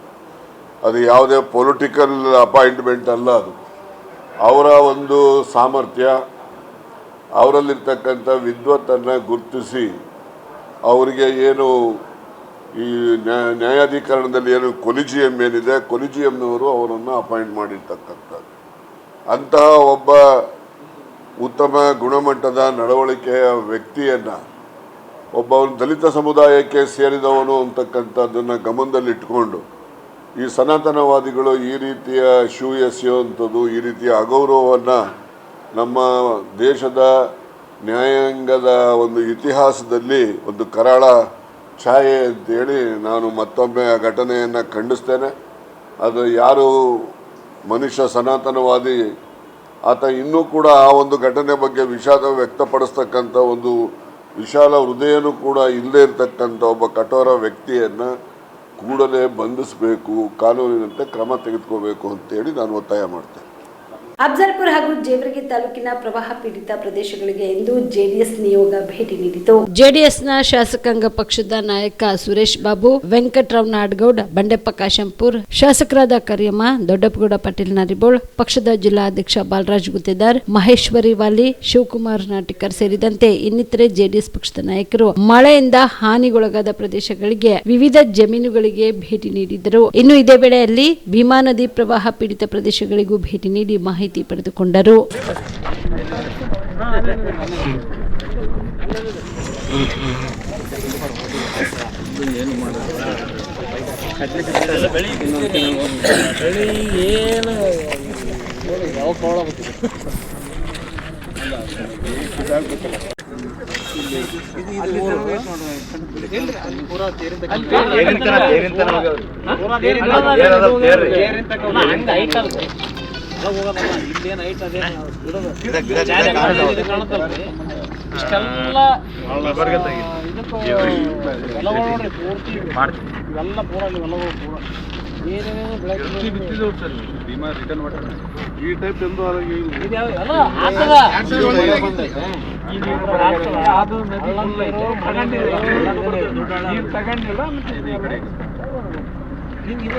ಅದು ಯಾವುದೇ ಪೊಲಿಟಿಕಲ್ ಅಪಾಯಿಂಟ್ಮೆಂಟ್ ಅಲ್ಲ, ಅದು ಅವರ ಒಂದು ಸಾಮರ್ಥ್ಯ, ಅವರಲ್ಲಿರ್ತಕ್ಕಂಥ ವಿದ್ವತ್ತನ್ನು ಗುರುತಿಸಿ ಅವರಿಗೆ ಏನು ಈ ನ್ಯಾಯಾಧೀಕರಣದಲ್ಲಿ ಏನು ಕೊಲಿಜಿಯಂ ಏನಿದೆ, ಕೊಲಿಜಿಯಂನವರು ಅವರನ್ನು ಅಪಾಯಿಂಟ್ ಮಾಡಿರ್ತಕ್ಕಂಥದ್ದು. ಅಂತಹ ಒಬ್ಬ ಉತ್ತಮ ಗುಣಮಟ್ಟದ ನಡವಳಿಕೆಯ ವ್ಯಕ್ತಿಯನ್ನು, ಒಬ್ಬ ದಲಿತ ಸಮುದಾಯಕ್ಕೆ ಸೇರಿದವನು ಅಂತಕ್ಕಂಥದ್ದನ್ನು ಗಮನದಲ್ಲಿಟ್ಟುಕೊಂಡು ಈ ಸನಾತನವಾದಿಗಳು ಈ ರೀತಿಯ ಶೂ ಎಸೆಯುವಂಥದ್ದು, ಈ ರೀತಿಯ ಅಗೌರವವನ್ನು ನಮ್ಮ ದೇಶದ ನ್ಯಾಯಾಂಗದ ಒಂದು ಇತಿಹಾಸದಲ್ಲಿ ಒಂದು ಕರಾಳ ಛಾಯೆ ಅಂತೇಳಿ ನಾನು ಮತ್ತೊಮ್ಮೆ ಆ ಘಟನೆಯನ್ನು ಖಂಡಿಸ್ತೇನೆ. ಅದು ಯಾರು ಮನುಷ್ಯ ಸನಾತನವಾದಿ ಆತ ಇನ್ನೂ ಕೂಡ ಆ ಒಂದು ಘಟನೆ ಬಗ್ಗೆ ವಿಷಾದ ವ್ಯಕ್ತಪಡಿಸ್ತಕ್ಕಂಥ ಒಂದು ವಿಶಾಲ ಹೃದಯನೂ ಕೂಡ ಇಲ್ಲದೇ ಇರತಕ್ಕಂಥ ಒಬ್ಬ ಕಠೋರ ವ್ಯಕ್ತಿಯನ್ನು ಕೂಡಲೇ ಬಂಧಿಸಬೇಕು, ಕಾನೂನಿನಂತೆ ಕ್ರಮ ತೆಗೆದುಕೋಬೇಕು ಅಂತೇಳಿ ನಾನು ಒತ್ತಾಯ ಮಾಡ್ತೇನೆ. ಅಫ್ಜಲ್ಪುರ ಹಾಗೂ ಜೇವರ್ಗಿ ತಾಲೂಕಿನ ಪ್ರವಾಹ ಪೀಡಿತ ಪ್ರದೇಶಗಳಿಗೆ ಇಂದು ಜೆಡಿಎಸ್ ನಿಯೋಗ ಭೇಟಿ ನೀಡಿತು. ಜೆಡಿಎಸ್ನ ಶಾಸಕಾಂಗ ಪಕ್ಷದ ನಾಯಕ ಸುರೇಶ್ ಬಾಬು, ವೆಂಕಟರಾವ್ ನಾಡಗೌಡ, ಬಂಡೆಪ್ಪ ಕಾಶಂಪುರ್, ಶಾಸಕರಾದ ಕರಿಯಮ್ಮ, ದೊಡ್ಡಪ್ಪಗೌಡ ಪಾಟೀಲ್ ನರಿಬೋಳ್, ಪಕ್ಷದ ಜಿಲ್ಲಾಧ್ಯಕ್ಷ ಬಾಲರಾಜ್ ಗುತ್ತೇದಾರ್, ಮಹೇಶ್ವರಿ ವಾಲಿ, ಶಿವಕುಮಾರ್ ನಾಟಿಕರ್ ಸೇರಿದಂತೆ ಇನ್ನಿತರೆ ಜೆಡಿಎಸ್ ಪಕ್ಷದ ನಾಯಕರು ಮಳೆಯಿಂದ ಹಾನಿಗೊಳಗಾದ ಪ್ರದೇಶಗಳಿಗೆ ವಿವಿಧ ಜಮೀನುಗಳಿಗೆ ಭೇಟಿ ನೀಡಿದರು. ಇನ್ನು ಇದೇ ವೇಳೆಯಲ್ಲಿ ಭೀಮಾ ನದಿ ಪ್ರವಾಹ ಪೀಡಿತ ಪ್ರದೇಶಗಳಿಗೂ ಭೇಟಿ ನೀಡಿ ಮಾಹಿತಿ ಪಡೆದುಕೊಂಡರು.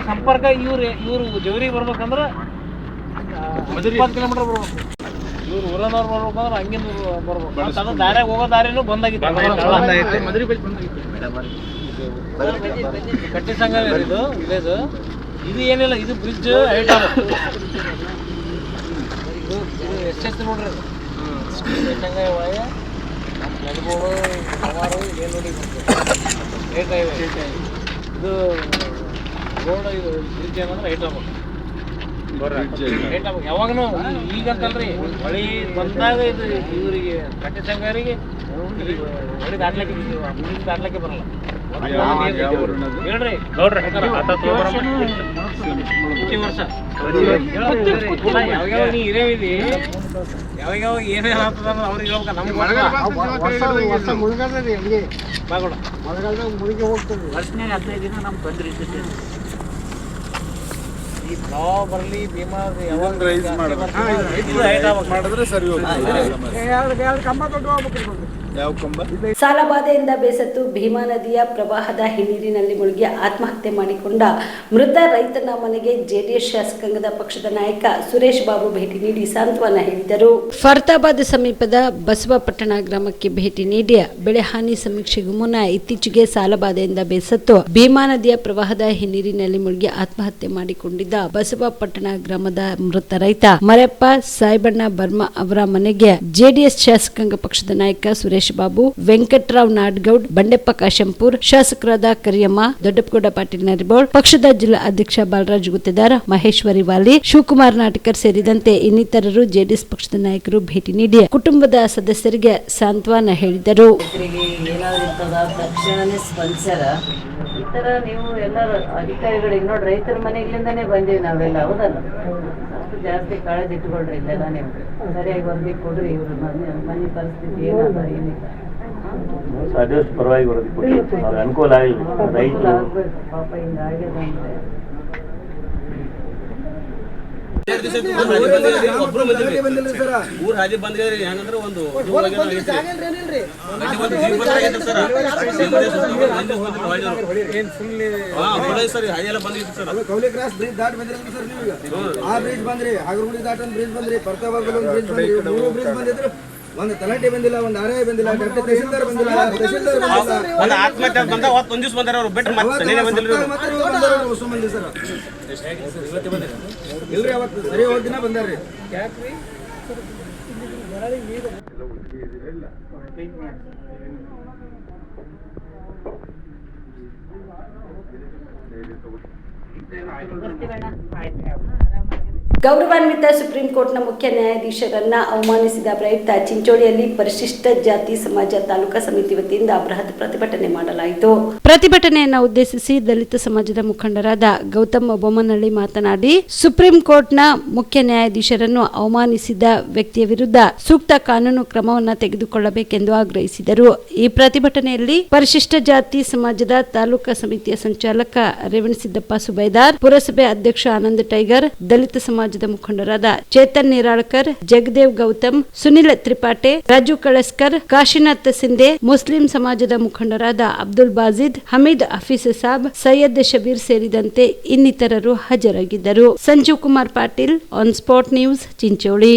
ಸಂಪರ್ಕ ಇವ್ರು ಜವರಿಗೆ ಬರ್ಬೇಕಂದ್ರೆ 20 ಕಿಲೋಮೀಟರ್ ಬರ್ಬೇಕು. ಇವ್ರು ಊರನವ್ರು ಬರ್ಬೇಕಂದ್ರೆ ಹಂಗಿಂದ ಬರ್ಬೇಕು. ದಾರ್ಯಾಗ ಹೋಗೋ ದಾರಿನೂ ಬಂದಾಗಿತ್ತು. ಕಟ್ಟಿ ಸಂಘ ಇದು ವಿಲೇಜ್. ಇದು ಏನಿಲ್ಲ, ಇದು ಬ್ರಿಡ್ಜ್ ಹೈಟ್ ಆಗುತ್ತೆ. ಇದು ಎಷ್ಟು ನೋಡ್ರಿ, ಸಂಘ ವಾಯ ನಡ್ಬೋದು ಸುಮಾರು ಏನು ನೋಡಿ ಹೈಟ್ ಹೈವೆ. ಇದು ರೋಡ್, ಇದು ಬ್ರಿಡ್ಜ್ ಏನಂದ್ರೆ ಹೈಟ್ ಆಗ್ಬೇಕು. ಯಾವಾಗನು ಈಗಂತಲ್ರಿ, ಮಳೆ ಬಂದಾಗ ಇದು ಇವರಿಗೆ ಕಟ್ಟಿ ಸಂಘರಿಗೆ ಹೊಳಿ ದಾಟ್ಲಿಕ್ಕೆ ಬರಲ್ಲ. ಹೇಳ್ರಿ ಪ್ರತಿ ವರ್ಷ ಯಾವಾಗ ನೀ ಹಿರಿಯವಿದಿ, ಯಾವಾಗ ಏನೇನು ಆಗ್ತದ ಅವ್ರಿಗೆ ಹೇಳ್ಬೇಕ. ನಮ್ಗೆ ಮಳೆಗಾಲದಾಗ ಮುಳುಗಿ ಹೋಗ್ತದೆ. ವರ್ಷನಾಗ 15 ದಿನ ನಮ್ಗೆ ತೊಂದರೆ ಇರ್ತೈತೆ. ಈ ಪ್ರವಾಹ ಬರಲಿ, ಭೀಮಾ ಯಾವಾಗ ಮಾಡಿದ್ರೆ ಸರಿ ಸಾಲಬಾಧೆಯಿಂದ ಬೇಸತ್ತು ಭೀಮಾ ನದಿಯ ಪ್ರವಾಹದ ಹಿನ್ನೀರಿನಲ್ಲಿ ಮುಳುಗಿ ಆತ್ಮಹತ್ಯೆ ಮಾಡಿಕೊಂಡ ಮೃತ ರೈತನ ಮನೆಗೆ ಜೆಡಿಎಸ್ ಶಾಸಕಾಂಗದ ಪಕ್ಷದ ನಾಯಕ ಸುರೇಶ್ ಬಾಬು ಭೇಟಿ ನೀಡಿ ಸಾಂತ್ವನ ಹೇಳಿದರು. ಫರ್ತಾಬಾದ್ ಸಮೀಪದ ಬಸವಪಟ್ಟಣ ಗ್ರಾಮಕ್ಕೆ ಭೇಟಿ ನೀಡಿ ಬೆಳೆ ಹಾನಿ ಸಮೀಕ್ಷೆಗೂ ಮುನ್ನ ಇತ್ತೀಚೆಗೆ ಸಾಲಬಾಧೆಯಿಂದ ಬೇಸತ್ತು ಭೀಮಾ ನದಿಯ ಪ್ರವಾಹದ ಹಿನ್ನೀರಿನಲ್ಲಿ ಮುಳುಗಿ ಆತ್ಮಹತ್ಯೆ ಮಾಡಿಕೊಂಡಿದ್ದ ಬಸವಪಟ್ಟಣ ಗ್ರಾಮದ ಮೃತ ರೈತ ಮರೆಪ್ಪ ಸಾಯಿಬಣ್ಣ ಬರ್ಮಾ ಅವರ ಮನೆಗೆ ಜೆಡಿಎಸ್ ಶಾಸಕಾಂಗ ಪಕ್ಷದ ನಾಯಕ ಸುರೇಶ್ ಬಾಬು, ವೆಂಕಟರಾವ್ ನಾಡಗೌಡ್, ಬಂಡೆಪ್ಪ ಕಾಶಂಪುರ್, ಶಾಸಕರಾದ ಕರಿಯಮ್ಮ, ದೊಡ್ಡಪ್ಪಗೌಡ ಪಾಟೀಲ್ ನರಿಬೋಳ್, ಪಕ್ಷದ ಜಿಲ್ಲಾ ಅಧ್ಯಕ್ಷ ಬಾಲರಾಜ್ ಗುತ್ತೇದಾರ್, ಮಹೇಶ್ವರಿ ವಾಲಿ, ಶಿವಕುಮಾರ್ ನಾಟಿಕರ್ ಸೇರಿದಂತೆ ಇನ್ನಿತರರು ಜೆಡಿಎಸ್ ಪಕ್ಷದ ನಾಯಕರು ಭೇಟಿ ನೀಡಿ ಕುಟುಂಬದ ಸದಸ್ಯರಿಗೆ ಸಾಂತ್ವನ ಹೇಳಿದರು. ತಕ್ಷಣನೇ ಸ್ಪಂದಿಸ್ಯಾರ. ಈ ತರ ನೀವು ಎಲ್ಲರೂ ಅಧಿಕಾರಿಗಳಿಗೆ ನೋಡಿ, ರೈತರ ಮನೆಗಳಿಂದಾನೇ ಬಂದೀವಿ ನಾವೆಲ್ಲ, ಹೌದಲ್ಲ? ಅಷ್ಟು ಜಾಸ್ತಿ ಕಾಳಜಿ ಇಟ್ಕೊಳ್ರಿ. ಇಲ್ಲೆಲ್ಲ ನೀವು ಸರಿಯಾಗಿ ವರದಿ ಕೊಡ್ರಿ. ಇವ್ರ ಮನೆ ಪರಿಸ್ಥಿತಿ ಏನದ ಏನಿಲ್ಲ ಸಾಧ್ಯಷ್ಟು ಪರವಾಗಿ ವರದಿ ಕೊಡಿ. ಅನುಕೂಲ ಆಗಿಲ್ಲ ರೈತರು ಪಾಪ ಹಿಂಗಾಗ್ಯದಂದ್ರೆ. ಊರ್ ಹಾದಿ ಬಂದ್ರಿ ಹೆಂಗಂದ್ರೆ ಒಂದು ಸರ್ ಹಾದಿ ಎಲ್ಲ ಬಂದಿತ್ತು ಸರ್. ಕೌಲಿ ಕ್ರಾಸ್ ಬ್ರಿಡ್ಜ್ ದಾಟ್ ಬಂದ್ರಿ ಸರ್. ನೀವು ಆ ಬ್ರಿಡ್ಜ್ ಬಂದ್ರಿ, ಹಾಗರಗುಡಿ ದಾಟ್ ಒಂದು ಬ್ರಿಡ್ಜ್ ಬಂದ್ರಿ, ಪರ್ತಾಬಾದ್ ಒಂದು ಬ್ರಿಡ್ಜ್ ಬಂದ್ರಿ, 3 ಬ್ರಿಡ್ಜ್ ಬಂದಿದ್ರು. ಒಂದು ತಲಾಟೆ ಬಂದಿಲ್ಲ, ಒಂದು ಆರ್ಐ ಬಂದಿಲ್ಲ, ತಹಶೀಲ್ದಾರ್ ಬಂದಿಲ್ಲ, ಒಂದು ಆತ್ಮಹತ್ಯೆ ಬಂದ ಒಂದು ದಿವಸ ಬಂದಾರ ಅವ್ರು ಬಿಟ್ಟು ಮತ್ತೆ ಬಂದಿಲ್ಲ ಹೊಸ ಮಂದಿ ಸರ್. ಇಲ್ರಿ ಅವತ್ತು ಸರಿ ಹೋದ ದಿನ ಬಂದಾರ್ರಿ. ಯಾಕ್ರಿ ಗೌರವಾನ್ವಿತ ಸುಪ್ರೀಂ ಕೋರ್ಟ್ನ ಮುಖ್ಯ ನ್ಯಾಯಾಧೀಶರನ್ನ ಅವಮಾನಿಸಿದ ಪ್ರಯುಕ್ತ ಚಿಂಚೋಳಿಯಲ್ಲಿ ಪರಿಶಿಷ್ಟ ಜಾತಿ ಸಮಾಜ ತಾಲೂಕಾ ಸಮಿತಿ ವತಿಯಿಂದ ಬೃಹತ್ ಪ್ರತಿಭಟನೆ ಮಾಡಲಾಯಿತು. ಪ್ರತಿಭಟನೆಯನ್ನು ಉದ್ದೇಶಿಸಿ ದಲಿತ ಸಮಾಜದ ಮುಖಂಡರಾದ ಗೌತಮ್ ಬೊಮ್ಮನಹಳ್ಳಿ ಮಾತನಾಡಿ, ಸುಪ್ರೀಂ ಕೋರ್ಟ್ನ ಮುಖ್ಯ ನ್ಯಾಯಾಧೀಶರನ್ನು ಅವಮಾನಿಸಿದ ವ್ಯಕ್ತಿಯ ವಿರುದ್ಧ ಸೂಕ್ತ ಕಾನೂನು ಕ್ರಮವನ್ನು ತೆಗೆದುಕೊಳ್ಳಬೇಕೆಂದು ಆಗ್ರಹಿಸಿದರು. ಈ ಪ್ರತಿಭಟನೆಯಲ್ಲಿ ಪರಿಶಿಷ್ಟ ಜಾತಿ ಸಮಾಜದ ತಾಲೂಕಾ ಸಮಿತಿಯ ಸಂಚಾಲಕ ರೇವಣಸಿದ್ದಪ್ಪ ಸುಬೇದಾರ್, ಪುರಸಭೆ ಅಧ್ಯಕ್ಷ ಆನಂದ್ ಟೈಗರ್, ದಲಿತ ಸಮಾಜ ಸಮಾಜದ ಮುಖಂಡರಾದ ಚೇತನ್ ನಿರಾಳ್ಕರ್, ಜಗದೇವ್ ಗೌತಮ್, ಸುನಿಲ್ ತ್ರಿಪಾಠೆ, ರಾಜು ಕಳಸ್ಕರ್, ಕಾಶಿನಾಥ್ ಸಿಂಧೆ, ಮುಸ್ಲಿಂ ಸಮಾಜದ ಮುಖಂಡರಾದ ಅಬ್ದುಲ್ ಬಾಜಿದ್, ಹಮೀದ್ ಹಫೀಸ್ ಸಾಬ್, ಸೈಯದ್ ಶಬೀರ್ ಸೇರಿದಂತೆ ಇನ್ನಿತರರು ಹಾಜರಾಗಿದ್ದರು. Sanjeev Kumar Patil, on spot news, Chincholi.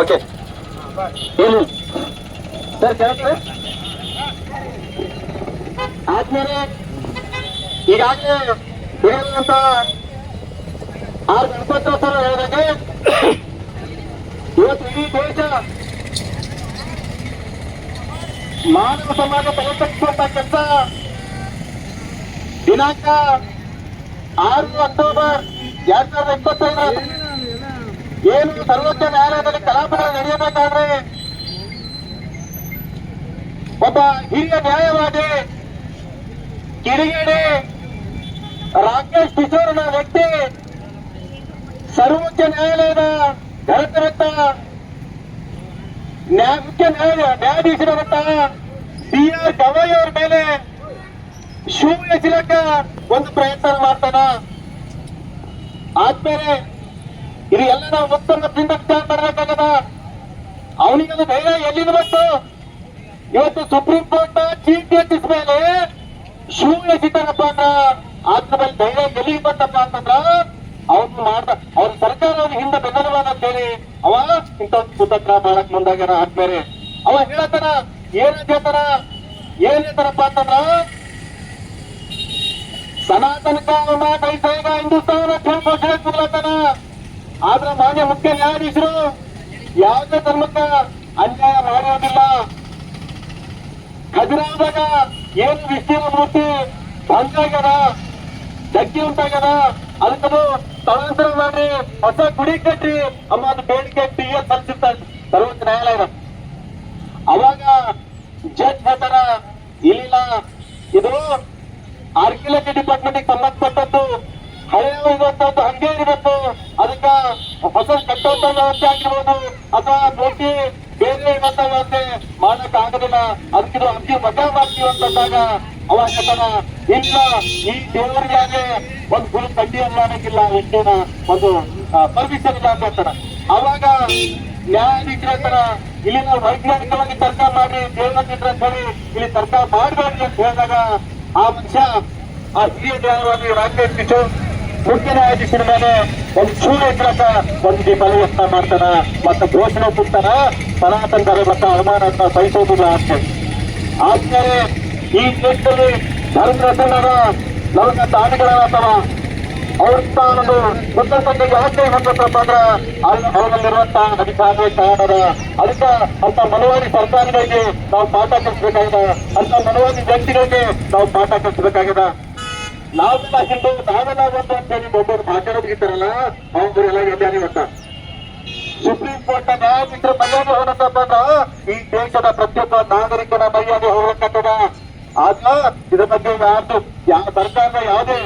Okay sir ಕೇಳ್ತಾರೆ ಆದ್ಮೇಲೆ ಈಗಾಗಲೇ ಇರುವಂತ ಆರ್ ಗಣಪತೋತ್ಸವ ಹೇಳಿದಂಗೆ ಇವತ್ತು ಇಡೀ ದೇಶ ಮಾನವ ಸಮಾಜ ತಲೆತಕ್ಕುವಂತ ಕೆಲಸ ದಿನಾಂಕ 6 ಅಕ್ಟೋಬರ್ 2025 ಏನು ಸರ್ವೋಚ್ಚ ನ್ಯಾಯಾಲಯದಲ್ಲಿ ಕಲಾಪಗಳು ನಡೆಯಬೇಕಾದ್ರೆ ಒಬ್ಬ ಹಿರಿಯ ನ್ಯಾಯವಾದಿ ಕಿಡಿಗೇಡಿ ರಾಕೇಶ್ ಕಿಶೋರ್ ವ್ಯಕ್ತಿ ಸರ್ವೋಚ್ಚ ನ್ಯಾಯಾಲಯದ ಘನತೆರತ್ತ ಮುಖ್ಯ ನ್ಯಾಯಾಧೀಶರಾದಂತ BR ಗವಾಯಿ ಅವರ ಮೇಲೆ ಶೂ ಎಸಲಕ್ಕ ಒಂದು ಪ್ರಯತ್ನ ಮಾಡ್ತಾನ. ಆದ್ಮೇಲೆ ಇದು ಎಲ್ಲ ನಾವು ಒತ್ತಡದಿಂದ ವಿಚಾರ ಮಾಡಬೇಕಾಗದ. ಅವನಿಗೊಂದು ಧೈರ್ಯ ಎಲ್ಲಿಂದ ಬಂತು? ಇವತ್ತು ಸುಪ್ರೀಂ ಕೋರ್ಟ್ ಚೀಫ್ ಜಸ್ಟಿಸ್ ಮೇಲೆ ಶೂ ಎಸಿತಾರಪ್ಪ ಅಂದ್ರ ಆದ್ರ ಮೇಲೆ ಧೈರ್ಯ ಎಲ್ಲಿಗೆ ಬಂತಪ್ಪ ಅಂತಂದ್ರ ಅವ್ರನ್ನ ಮಾಡ್ದ ಅವ್ರ ಸರ್ಕಾರ ಅವ್ರ ಹಿಂದೆ ಬೆಂಬಲವಾದ ಅಂತೇಳಿ ಅವ ಇಂಥ ಕುತಂತ್ರ ಮಾಡಕ್ ಮುಂದಾಗ್ಯಾರ. ಆದ್ಮೇಲೆ ಅವ ಹೇಳತಾನ ಏನ್ ಹೇಳ್ತಾರಪ್ಪ ಅಂತಂದ್ರ ಸನಾತನ ಕಾನೂನ ಕೈಸಾಗ ಹಿಂದೂಸ್ತಾನ ಘೋಷಣೆ ಕೊಡ್ಲತ್ತಾನ. ಆದ್ರ ಮಾನ್ಯ ಮುಖ್ಯ ನ್ಯಾಯಾಧೀಶರು ಯಾವುದೇ ಧರ್ಮಕ್ಕ ಅನ್ಯಾಯ ಮಾಡೋದಿಲ್ಲ. ಖಜುರಾದಾಗ ಏನು ವಿಸ್ತೀರ್ಣ ಮೂರ್ತಿ ಭಂಗಾಗ್ಯದ, ಧಕ್ಕೆ ಉಂಟಾಗ್ಯದ, ಅದಕ್ಕದು ಸ್ಥಳಾಂತರ ಮಾಡಿ ಹೊಸ ಗುಡಿ ಕಟ್ಟಿ ಅಮ್ಮ ಅದು ಬೇಡಿಕೆ TS ಸಲ್ಲಿಸಿರ್ತಾರೆ ಸರ್ವೋಚ್ಚ ನ್ಯಾಯಾಲಯದ. ಅವಾಗ ಜಡ್ಜ್ ಹೇಳ್ತಾರ ಇಲ್ಲ ಇದು ಆರ್ಕಿಯಾಲಜಿ ಡಿಪಾರ್ಟ್ಮೆಂಟ್ ಸಂಬಂಧಪಟ್ಟದ್ದು ಹಳೆಯ ಇರುವಂತದ್ದು ಹಂಗೆ ಇರಬೇಕು, ಅದಕ್ಕ ಹೊಸ ಕಟ್ಟುವಂತ ವ್ಯವಸ್ಥೆ ಆಗಿರ್ಬೋದು ಅಥವಾ ಭೇಟಿ ಬೇರೆ ಇರುವಂತ ವ್ಯವಸ್ಥೆ ಮಾಡಕ್ ಆಗೋದಿಲ್ಲ, ಅದಕ್ಕಿದು ಅರ್ಜಿ ಮಜಾ ಮಾಡ್ತೀವಿ ಅಂತಂದಾಗ ಅವ ಹೇಳ್ತಾನ ಇಲ್ಲ ಈ ದೇವರಿಗೆ ಒಂದು ಗುರು ಕಡ್ಡಿ ಅನ್ನೋಕ್ಕಿಲ್ಲ, ಹೆಚ್ಚಿನ ಒಂದು ಪರ್ಮಿಷನ್ ಇಲ್ಲ ಅಂತ ಹೇಳ್ತಾರ. ಅವಾಗ ನ್ಯಾಯಾಧೀಶರ ಹೇಳ್ತಾರ ಇಲ್ಲಿ ನಾವು ವೈಜ್ಞಾನಿಕವಾಗಿ ತರ್ಕ ಮಾಡಿ ದೇವರ ಅಂತ ಹೇಳಿ ಇಲ್ಲಿ ತರ್ಕ ಮಾಡಬೇಡಿ ಅಂತ ಹೇಳಿದಾಗ ಆ ಮನುಷ್ಯ ಆ ಹಿರಿಯ ನ್ಯಾಯವಾದಿ ರಾಕೇಶ್ ಕಿಶೋರ್ ಮುಖ್ಯ ನ್ಯಾಯಾಧೀಶರ ಮೇಲೆ ಒಂದು ಶೂ ಎತ್ತರಕ ಒಂದು ಬಲವತ್ತ ಮಾಡ್ತಾನ ಮತ್ತೆ ಘೋಷಣೆ ಕೊಡ್ತಾನ ಸನಾತನ ಧರ್ಮದ ಅವಮಾನ ಸಹಿಸೋದಿಲ್ಲ ಅಂತ. ಆದ್ಮೇಲೆ ಈ ದೇಶದಲ್ಲಿ ಧರ್ಮ ರಚನದ ನವಕ ತಾಣಿಗಳಾಗ್ತಾವ ಅವ್ರ ತಾನದು ಬುದ್ಧ ಸಂಘಕ್ಕೆ ಆಶ್ರಯ ಹೊಂದತ್ತಪ್ಪ ಅಂದ್ರ ಅವರಲ್ಲಿರುವಂತ ಅಧಿಕಾರವೇ ಕಾರಣದ. ಅದಕ್ಕ ಅಂತ ಮನವಾದಿ ಸರ್ಕಾರಗಳಿಗೆ ನಾವು ಪಾಠ ಕಲಿಸಬೇಕಾಗಿದೆ, ಅಂತ ಮನವಾದಿ ವ್ಯಕ್ತಿಗಳಿಗೆ ನಾವು ಪಾಠ ಕಲಿಸಬೇಕಾಗಿದೆ. ನಾವೆಲ್ಲ ಹಿಂದೂ ನಾವೆಲ್ಲ ಒಂದು ಅಂತ ಹೇಳಿ ಒಬ್ಬರು ಭಾಷಣ ಮುಗಿತಾರಲ್ಲ ಅವರೆಲ್ಲ ಎಲ್ಲಾರಿ ಒಟ್ಟ ಸುಪ್ರೀಂ ಕೋರ್ಟ್ ನ್ಯಾಯಾಧೀಶರ ಮರ್ಯಾದೆ ಹೋಗತ್ತಪ್ಪ ಅಂದ್ರ ಈ ದೇಶದ ಪ್ರತಿಯೊಬ್ಬ ನಾಗರಿಕನ ಮರ್ಯಾದೆ ಹೋಗಕ್ಕದ. ಆದ್ಮ ಇದ್ರ ಬಗ್ಗೆ ಯಾವ ಸರ್ಕಾರದ ಯಾವುದೇ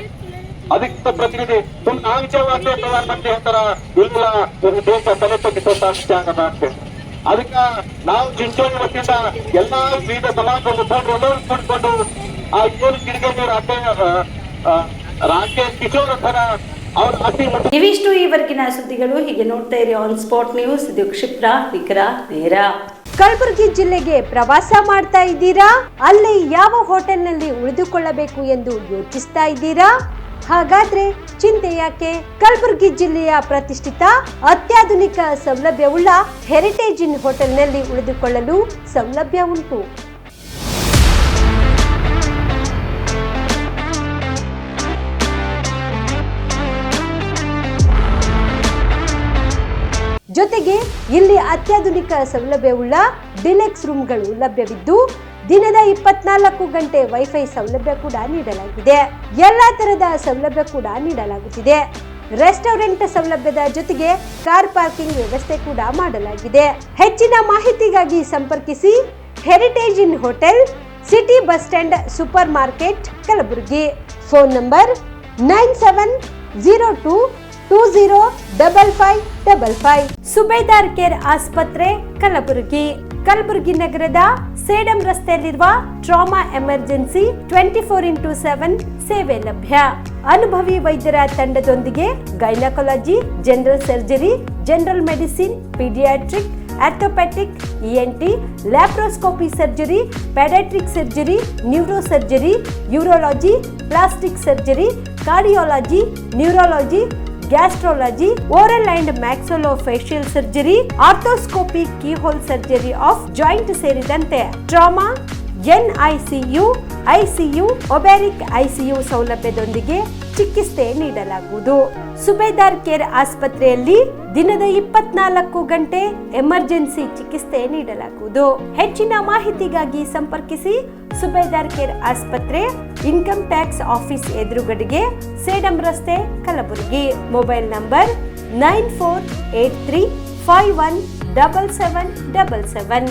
ಅಧಿಕೃತ ಪ್ರತಿನಿಧಿ ತುಂಬ ಆಂಕ್ಷವಾಗ್ತೇ ಪ್ರಧಾನಮಂತ್ರಿ ಹೇಳ್ತಾರ ಇಲ್ಲ ಒಂದು ದೇಶ ತಲೆ ತಗ್ಗಿಸುವಂತ ಅಂಶ ಆಗದ ಅಂತ. ಅದಕ್ಕ ನಾವು ಚಿಂಚೋಳಿ ವತಿಯಿಂದ ಎಲ್ಲಾ ವಿವಿಧ ಸಮಾಜದ ಮುಖಂಡರು ಕೂಡಿಕೊಂಡು ಆ ಏನು ಕಿಡಿಗೇಡಿ ರಾಕೇಶ್ ಕಿಶೋರ್ ತರ ಅವ್ರ ಅತಿ ಇವಿಷ್ಟು ಈವರೆಗಿನ ಸುದ್ದಿಗಳು. ಹೀಗೆ ನೋಡ್ತಾ ಇರಿ ಆನ್ ಸ್ಪಾಟ್ ನ್ಯೂಸ್. ಇದು ಕ್ಷಿಪ್ರ, ನಿಖರ, ನೇರ. ಕಲಬುರಗಿ ಜಿಲ್ಲೆಗೆ ಪ್ರವಾಸ ಮಾಡ್ತಾ ಇದ್ದೀರಾ? ಅಲ್ಲಿ ಯಾವ ಹೋಟೆಲ್ನಲ್ಲಿ ಉಳಿದುಕೊಳ್ಳಬೇಕು ಎಂದು ಯೋಚಿಸ್ತಾ ಇದ್ದೀರಾ? ಹಾಗಾದ್ರೆ ಚಿಂತೆ ಯಾಕೆ? ಕಲಬುರಗಿ ಜಿಲ್ಲೆಯ ಪ್ರತಿಷ್ಠಿತ ಅತ್ಯಾಧುನಿಕ ಸೌಲಭ್ಯವುಳ್ಳ ಹೆರಿಟೇಜ್ ಇನ್ ಹೋಟೆಲ್ನಲ್ಲಿ ಉಳಿದುಕೊಳ್ಳಲು ಸೌಲಭ್ಯ ಉಂಟು. ಜೊತೆಗೆ ಇಲ್ಲಿ ಅತ್ಯಾಧುನಿಕ ಸೌಲಭ್ಯವುಳ್ಳ ಡಿಲೆಕ್ಸ್ ರೂಮ್ಗಳು ಲಭ್ಯವಿದ್ದು ದಿನದ 24 ಗಂಟೆ ವೈಫೈ ಸೌಲಭ್ಯ ಕೂಡ ನೀಡಲಾಗಿದೆ. ಎಲ್ಲಾ ತರದ ಸೌಲಭ್ಯ ಕೂಡ ನೀಡಲಾಗುತ್ತಿದೆ. ರೆಸ್ಟೋರೆಂಟ್ ಸೌಲಭ್ಯದ ಜೊತೆಗೆ ಕಾರ್ ಪಾರ್ಕಿಂಗ್ ವ್ಯವಸ್ಥೆ ಕೂಡ ಮಾಡಲಾಗಿದೆ. ಹೆಚ್ಚಿನ ಮಾಹಿತಿಗಾಗಿ ಸಂಪರ್ಕಿಸಿ heritage inn hotel, city bus stand, super market, Kalaburagi. Phone number 9702205555. Subedar care ಆಸ್ಪತ್ರೆ, ಕಲಬುರಗಿ. ಕಲಬುರಗಿ ನಗರದ ಸೇಡಂ ರಸ್ತೆಯಲ್ಲಿರುವ ಟ್ರಾಮಾ ಎಮರ್ಜೆನ್ಸಿ 24x7 ಸೇವೆ ಲಭ್ಯ. ಅನುಭವಿ ವೈದ್ಯರ ತಂಡದೊಂದಿಗೆ gynaecology, general surgery, general medicine, paediatric, orthopaedic, ENT, laparoscopy surgery, paediatric surgery, neuro surgery, urology, plastic surgery, cardiology, neurology, gastrology, oral and maxillofacial surgery, arthroscopy, keyhole surgery of joint ಸೇರಿದಂತೆ trauma, NICU, ICU, ಒಬ್ಯಾರಿಕ್ ICU ಸೌಲಭ್ಯದೊಂದಿಗೆ ಚಿಕಿತ್ಸೆ ನೀಡಲಾಗುವುದು. ಸುಬೇದಾರ್ care ಆಸ್ಪತ್ರೆಯಲ್ಲಿ ದಿನದ 24 ಗಂಟೆ emergency ಚಿಕಿತ್ಸೆ ನೀಡಲಾಗುವುದು. ಹೆಚ್ಚಿನ ಮಾಹಿತಿಗಾಗಿ ಸಂಪರ್ಕಿಸಿ ಸುಬೇದಾರ್ ಕೇರ್ ಆಸ್ಪತ್ರೆ, ಇನ್ಕಮ್ ಟ್ಯಾಕ್ಸ್ ಆಫೀಸ್ ಎದುರುಗಡೆಗೆ, ಸೇಡಂ ರಸ್ತೆ, ಕಲಬುರಗಿ. Mobile number 9483517777.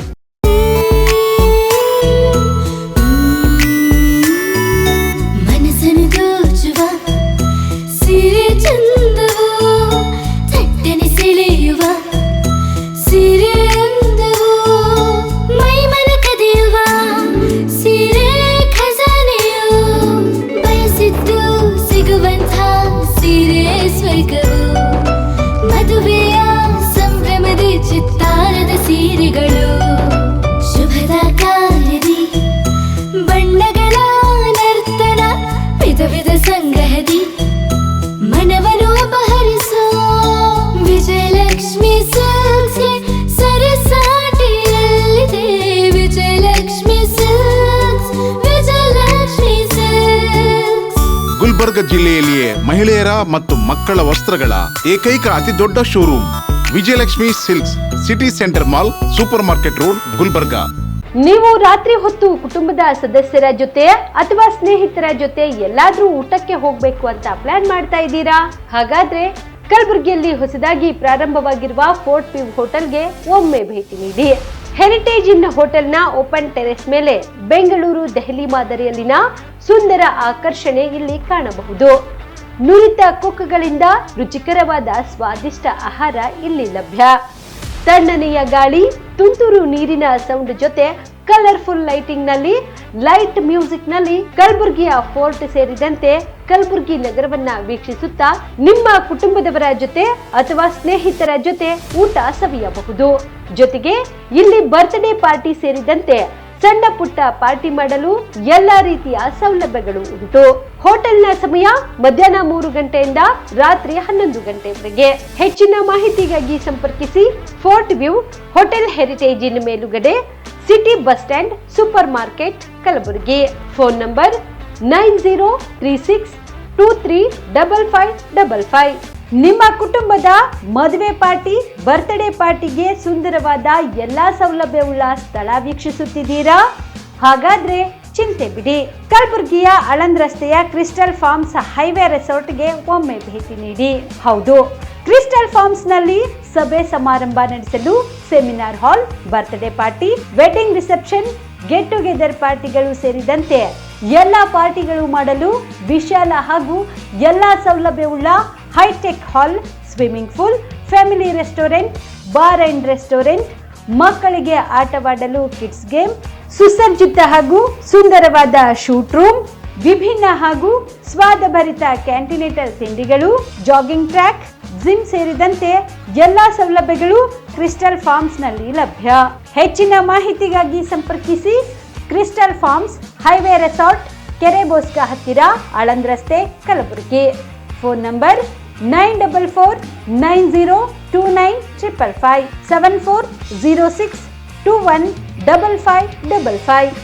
ಮದುವೆಯ ಸಂಭ್ರಮದ ಚಿತ್ತಾರದ ಸೀರೆಗಳು, ಶುಭದ ಕಾರ್ಯದಿ ಬಣ್ಣಗಳ ನರ್ತನ, ವಿಧ ವಿಧ ಸಂಗ್ರಹದಿ ಮನವನ್ನು ಅಪಹರಿಸೋ ವಿಜಯಲಕ್ಷ್ಮಿ ಸಿಲ್ಕ್ಸ್ಗೆ ಸರಸಾಟಿಯಲ್ಲಿದೆ. Vijayalakshmi silks, Vijayalakshmi silks. ಗುಲ್ಬರ್ಗ ಜಿಲ್ಲೆಯಲ್ಲಿಯೇ ಮಹಿಳೆಯರ ಮತ್ತು ಮಕ್ಕಳ ವಸ್ತ್ರಗಳ ಏಕೈಕ ಅತಿ ದೊಡ್ಡ showroom Vijayalakshmi silks, city centre mall, super market road, Gulbarga. ನೀವು ರಾತ್ರಿ ಹೊತ್ತು ಕುಟುಂಬದ ಸದಸ್ಯರ ಜೊತೆ ಅಥವಾ ಸ್ನೇಹಿತರ ಜೊತೆ ಎಲ್ಲಾದ್ರೂ ಊಟಕ್ಕೆ ಹೋಗ್ಬೇಕು ಅಂತ ಪ್ಲಾನ್ ಮಾಡ್ತಾ ಇದ್ದೀರಾ? ಹಾಗಾದ್ರೆ ಕಲಬುರಗಿಯಲ್ಲಿ ಹೊಸದಾಗಿ ಪ್ರಾರಂಭವಾಗಿರುವ ಫೋರ್ಟ್ ವ್ಯೂ ಹೋಟೆಲ್ಗೆ ಒಮ್ಮೆ ಭೇಟಿ ನೀಡಿ. ಹೆರಿಟೇಜ್ ಇನ್ ಹೋಟೆಲ್ನ ಓಪನ್ ಟೆರೆಸ್ ಮೇಲೆ ಬೆಂಗಳೂರು, ದೆಹಲಿ ಮಾದರಿಯಲ್ಲಿನ ಸುಂದರ ಆಕರ್ಷಣೆ ಇಲ್ಲಿ ಕಾಣಬಹುದು. ನುರಿತ ಕುಕ್ಗಳಿಂದ ರುಚಿಕರವಾದ ಸ್ವಾದಿಷ್ಟ ಆಹಾರ ಇಲ್ಲಿ ಲಭ್ಯ. ತಣ್ಣನೆಯ ಗಾಳಿ, ತುಂತುರು ನೀರಿನ ಸೌಂಡ್ ಜೊತೆ ಕಲರ್ಫುಲ್ ಲೈಟಿಂಗ್ ನಲ್ಲಿ, ಲೈಟ್ ಮ್ಯೂಸಿಕ್ ನಲ್ಲಿ ಕಲಬುರಗಿಯ ಫೋರ್ಟ್ ಸೇರಿದಂತೆ ಕಲಬುರಗಿ ನಗರವನ್ನ ವೀಕ್ಷಿಸುತ್ತಾ ನಿಮ್ಮ ಕುಟುಂಬದವರ ಜೊತೆ ಅಥವಾ ಸ್ನೇಹಿತರ ಜೊತೆ ಊಟ ಸವಿಯಬಹುದು. ಜೊತೆಗೆ ಇಲ್ಲಿ ಬರ್ತ್ಡೇ ಪಾರ್ಟಿ ಸೇರಿದಂತೆ ಸಣ್ಣ ಪುಟ್ಟ ಪಾರ್ಟಿ ಮಾಡಲು ಎಲ್ಲಾ ರೀತಿಯ ಸೌಲಭ್ಯಗಳು ಉಂಟು. ಹೋಟೆಲ್ನ ಸಮಯ ಮಧ್ಯಾಹ್ನ 3 ಗಂಟೆಯಿಂದ ರಾತ್ರಿ 11 ಗಂಟೆವರೆಗೆ. ಹೆಚ್ಚಿನ ಮಾಹಿತಿಗಾಗಿ ಸಂಪರ್ಕಿಸಿ ಫೋರ್ಟ್ ವ್ಯೂ ಹೋಟೆಲ್, ಹೆರಿಟೇಜ್ ಇನ್ ಮೇಲುಗಡೆ, city bus stand, super market, Kalaburagi. Phone number 9036235555. ನಿಮ್ಮ ಕುಟುಂಬದ ಮದುವೆ ಪಾರ್ಟಿ, ಬರ್ತ್ಡೇ ಪಾರ್ಟಿಗೆ ಸುಂದರವಾದ ಎಲ್ಲಾ ಸೌಲಭ್ಯವುಳ್ಳ ಸ್ಥಳ ವೀಕ್ಷಿಸುತ್ತಿದ್ದೀರಾ? ಹಾಗಾದ್ರೆ ಚಿಂತೆ ಬಿಡಿ. ಕಲಬುರಗಿಯ ಆಳಂದ್ ರಸ್ತೆಯ ಕ್ರಿಸ್ಟಲ್ ಫಾರ್ಮ್ಸ್ ಹೈವೇ ರೆಸಾರ್ಟ್ಗೆ ಒಮ್ಮೆ ಭೇಟಿ ನೀಡಿ. ಹೌದು, ಕ್ರಿಸ್ಟಲ್ ಫಾರ್ಮ್ಸ್ ನಲ್ಲಿ ಸಭೆ ಸಮಾರಂಭ ನಡೆಸಲು seminar hall, birthday party, wedding reception, get together ಪಾರ್ಟಿಗಳು ಸೇರಿದಂತೆ ಎಲ್ಲ ಪಾರ್ಟಿಗಳು ಮಾಡಲು ವಿಶಾಲ ಹಾಗೂ ಎಲ್ಲಾ ಸೌಲಭ್ಯವುಳ್ಳ hi-tech hall, swimming pool, family restaurant, bar and restaurant, ಮಕ್ಕಳಿಗೆ ಆಟವಾಡಲು ಕಿಡ್ಸ್ ಗೇಮ್, ಸುಸಜ್ಜಿತ ಹಾಗೂ ಸುಂದರವಾದ ಶೂಟ್ ರೂಮ್, ವಿಭಿನ್ನ ಹಾಗೂ ಸ್ವಾದಭರಿತ ಕ್ಯಾಂಟಿನೇಟರ್ ತಿಂಡಿಗಳು, ಜಾಗಿಂಗ್ ಟ್ರ್ಯಾಕ್, ಜಿಮ್ ಸೇರಿದಂತೆ ಎಲ್ಲಾ ಸೌಲಭ್ಯಗಳು ಕ್ರಿಸ್ಟಲ್ ಫಾರ್ಮ್ಸ್ ನಲ್ಲಿ ಲಭ್ಯ. ಹೆಚ್ಚಿನ ಮಾಹಿತಿಗಾಗಿ ಸಂಪರ್ಕಿಸಿ ಕ್ರಿಸ್ಟಲ್ ಫಾರ್ಮ್ಸ್ ಹೈವೇ ರೆಸಾರ್ಟ್, ಕೆರೆ ಬೋಸ್ಕ ಹತ್ತಿರ ಆಳಂದ್ ರಸ್ತೆ, ಕಲಬುರಗಿ. Phone number 9449029555 7406215555.